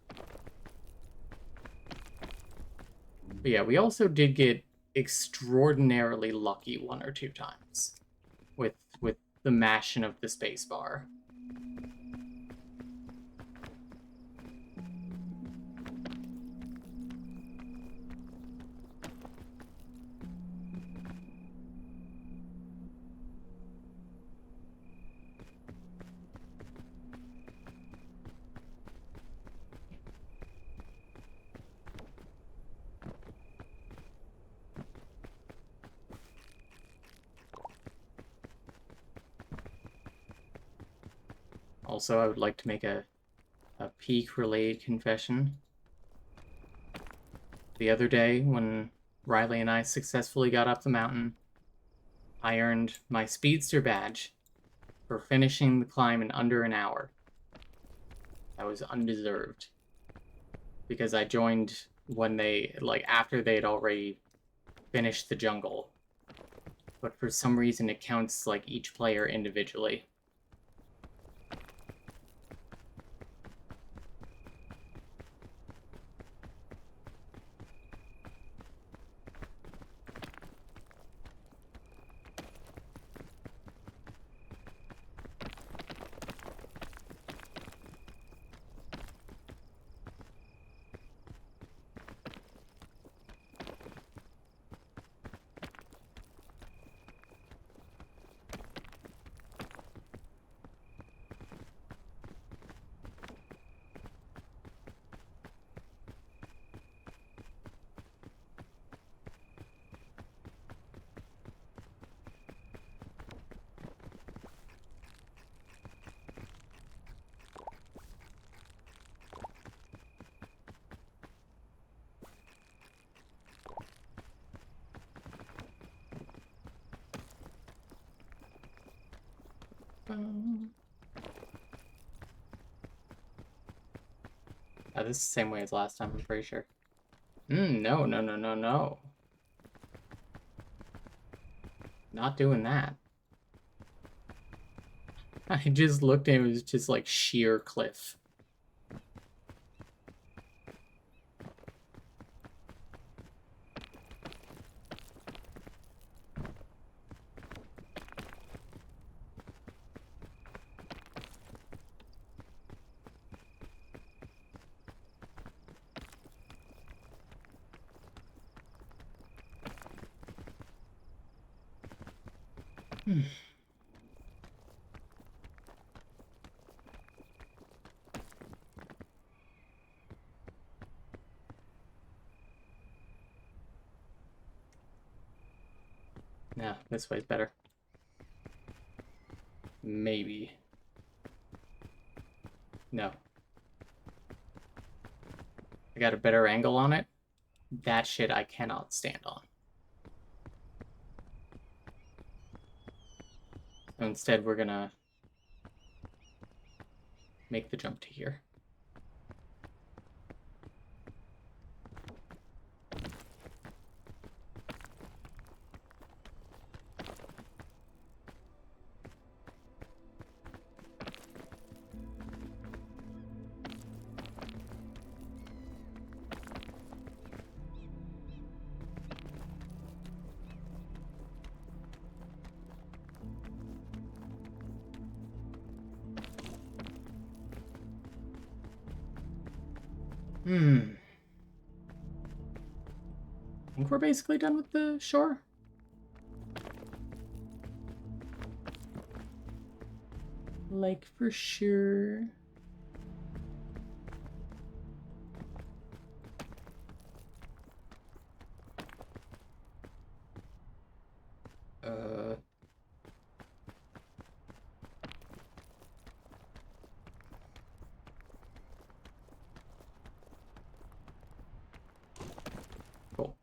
But yeah, we also did get extraordinarily lucky one or two times with the mashing of the spacebar. Also, I would like to make a peak-related confession. The other day, when Riley and I successfully got up the mountain, I earned my Speedster badge for finishing the climb in under an hour. That was undeserved. Because I joined when they, like, after they had already finished the jungle. but for some reason it counts like each player individually. This is the same way as last time, I'm pretty sure. No, no, no, no, no. Not doing that. I just looked and it was just like sheer cliff. Yeah, this way's better. Maybe. No. I got a better angle on it. That shit I cannot stand on. So instead, we're gonna make the jump to here. I think we're basically done with the shore. Like, for sure. Cool.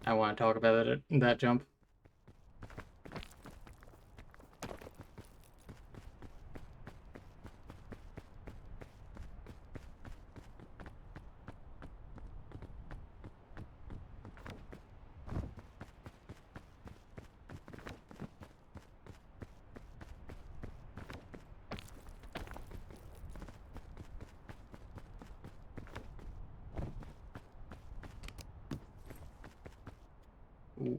I want to talk about it, that jump. Ooh.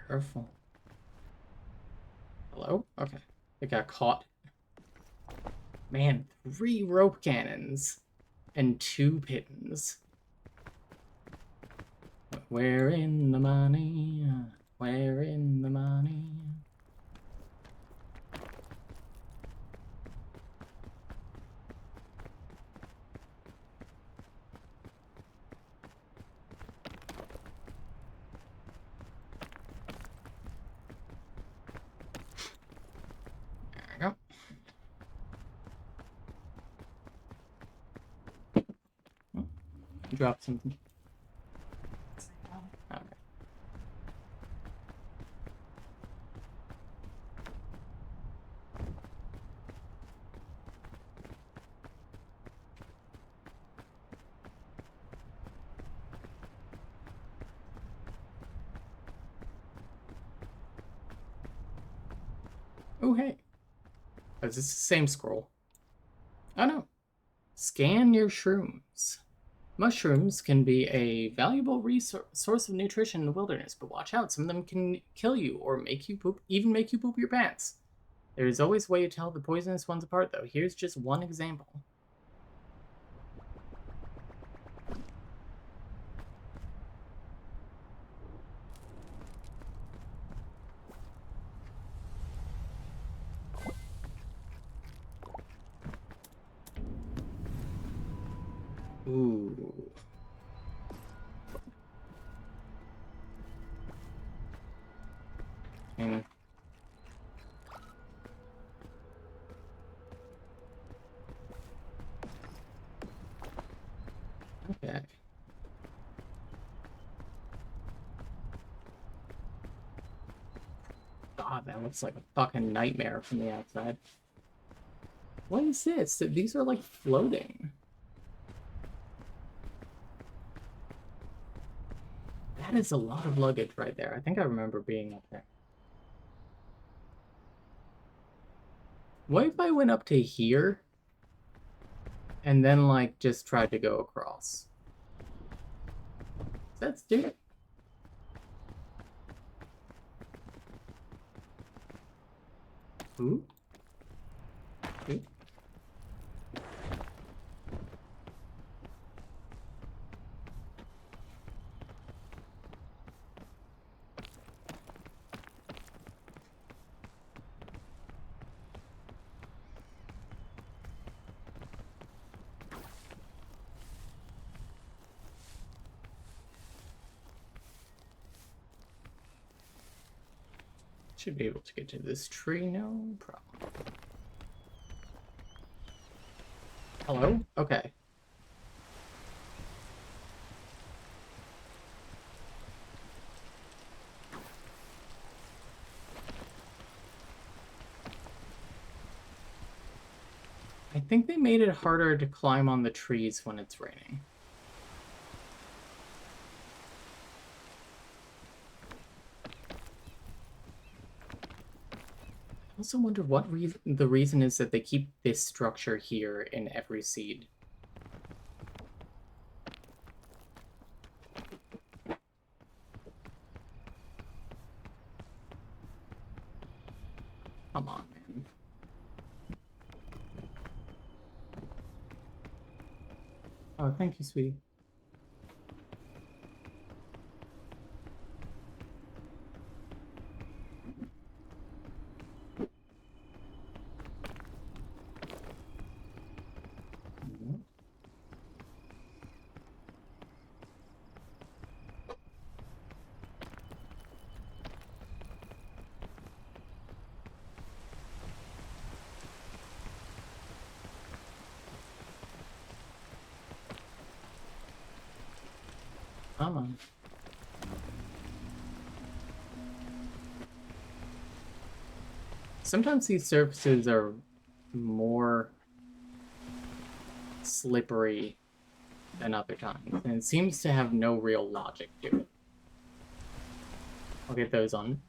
Careful. Hello? Okay. It got caught. Man, 3 rope cannons and 2 pittons. Where in the money? Where in the money? Drop something. Um, Okay. Oh, hey. Oh, is this the same scroll? Oh, no. Scan your shrooms. Mushrooms can be a valuable source of nutrition in the wilderness, but watch out. Some of them can kill you or make you poop, even make you poop your pants. There is always a way to tell the poisonous ones apart, though. Here's just one example. Ooh. And okay. God, that looks like a fucking nightmare from the outside. What is this? These are like floating. That is a lot of luggage right there. I think I remember being up there. What if I went up to here and then like just tried to go across? Let's do it. Ooh. Ooh. Should be able to get to this tree, no problem. Hello? Okay. I think they made it harder to climb on the trees when it's raining. I also wonder what the reason is that they keep this structure here in every seed. Come on, man. Oh, thank you, sweetie. Come on. Sometimes these surfaces are more slippery than other times, and it seems to have no real logic to it. I'll get those on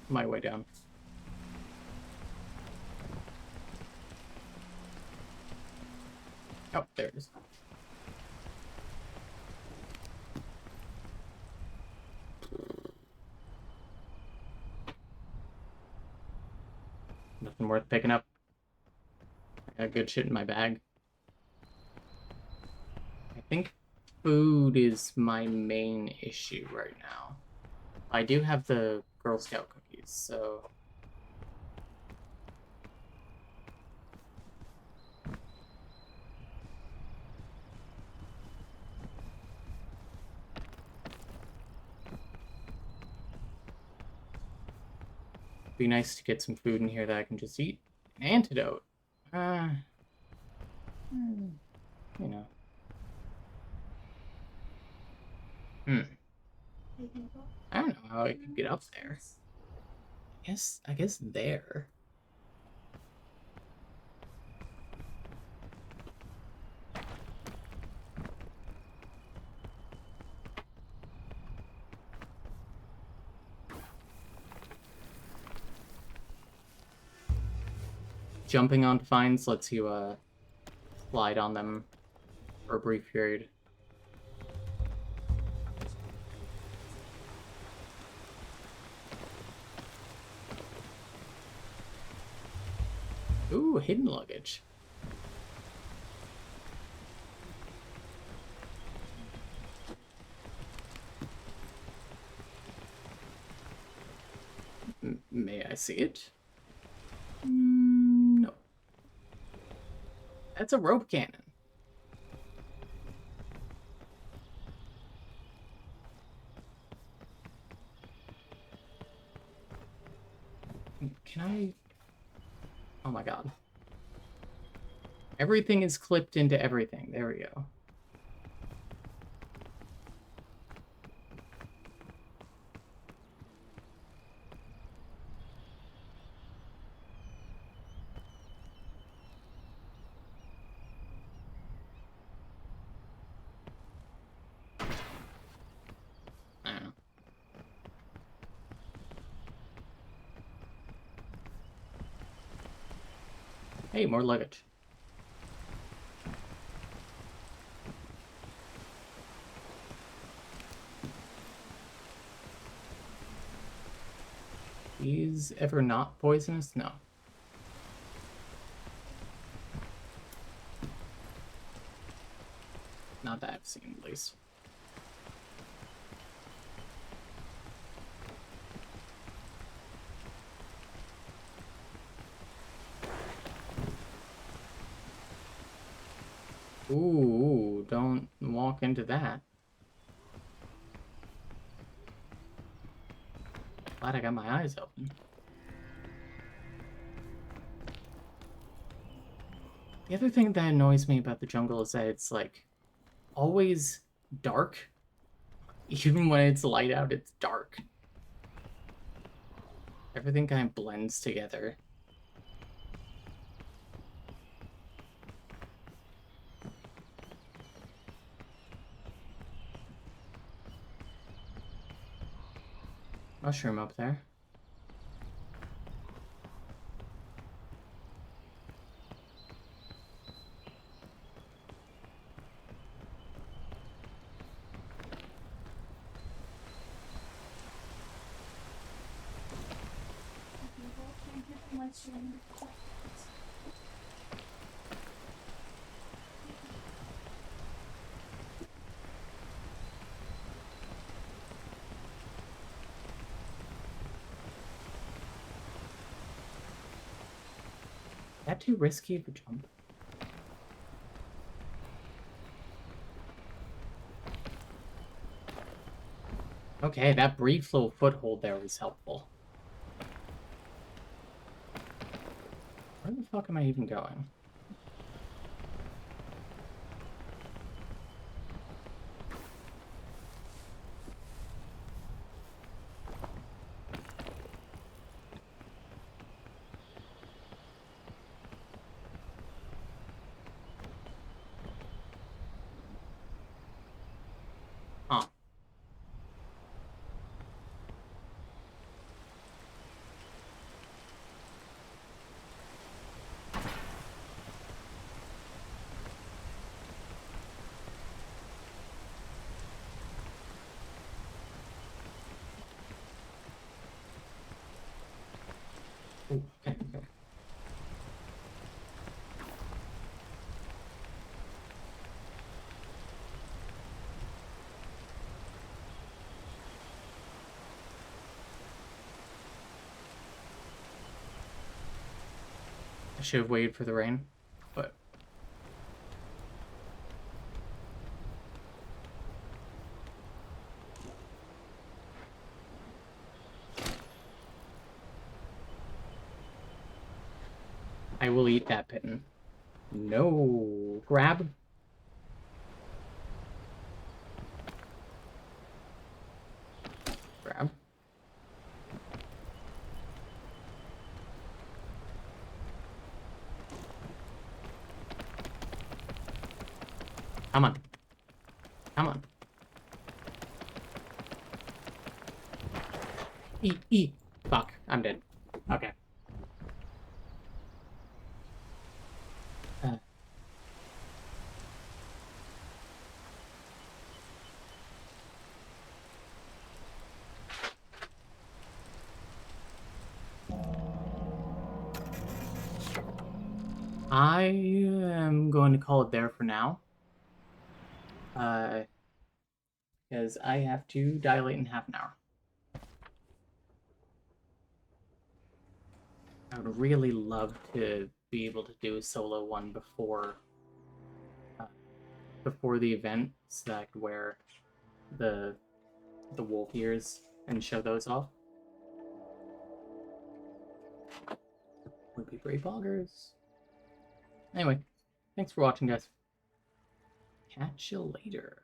my way down. Oh, there it is. Nothing worth picking up. I got good shit in my bag. I think food is my main issue right now. I do have the Girl Scout cookies, so... Be nice to get some food in here that I can just eat. An antidote. You know. Hmm. I don't know how I could get up there. I guess there. Jumping on vines lets you slide on them for a brief period. Ooh, hidden luggage. May I see it? No. That's a rope cannon. Can I... Oh my god. Everything is clipped into everything. There we go. I don't know. Hey, more luggage. Is ever not poisonous? No. Not that I've seen, at least. Ooh, don't walk into that. Glad I got my eyes open. The other thing that annoys me about the jungle is that it's, like, always dark. Even when it's light out, it's dark. Everything kind of blends together. Mushroom up there. Is that too risky of a jump? Okay, that brief little foothold there was helpful. Where the fuck am I even going? Huh. Ooh, okay, okay. I should have waited for the rain, but... I will eat that pitten. No. Grab. Come on. Come on. Eat. Fuck, I'm dead. Okay. I am going to call it there for now. Because I have to dilate in half an hour. I would really love to be able to do a solo one uh, before the event, so that I could wear the wolf ears and show those off. Would be brave boggers. Anyway, thanks for watching, guys. Catch you later.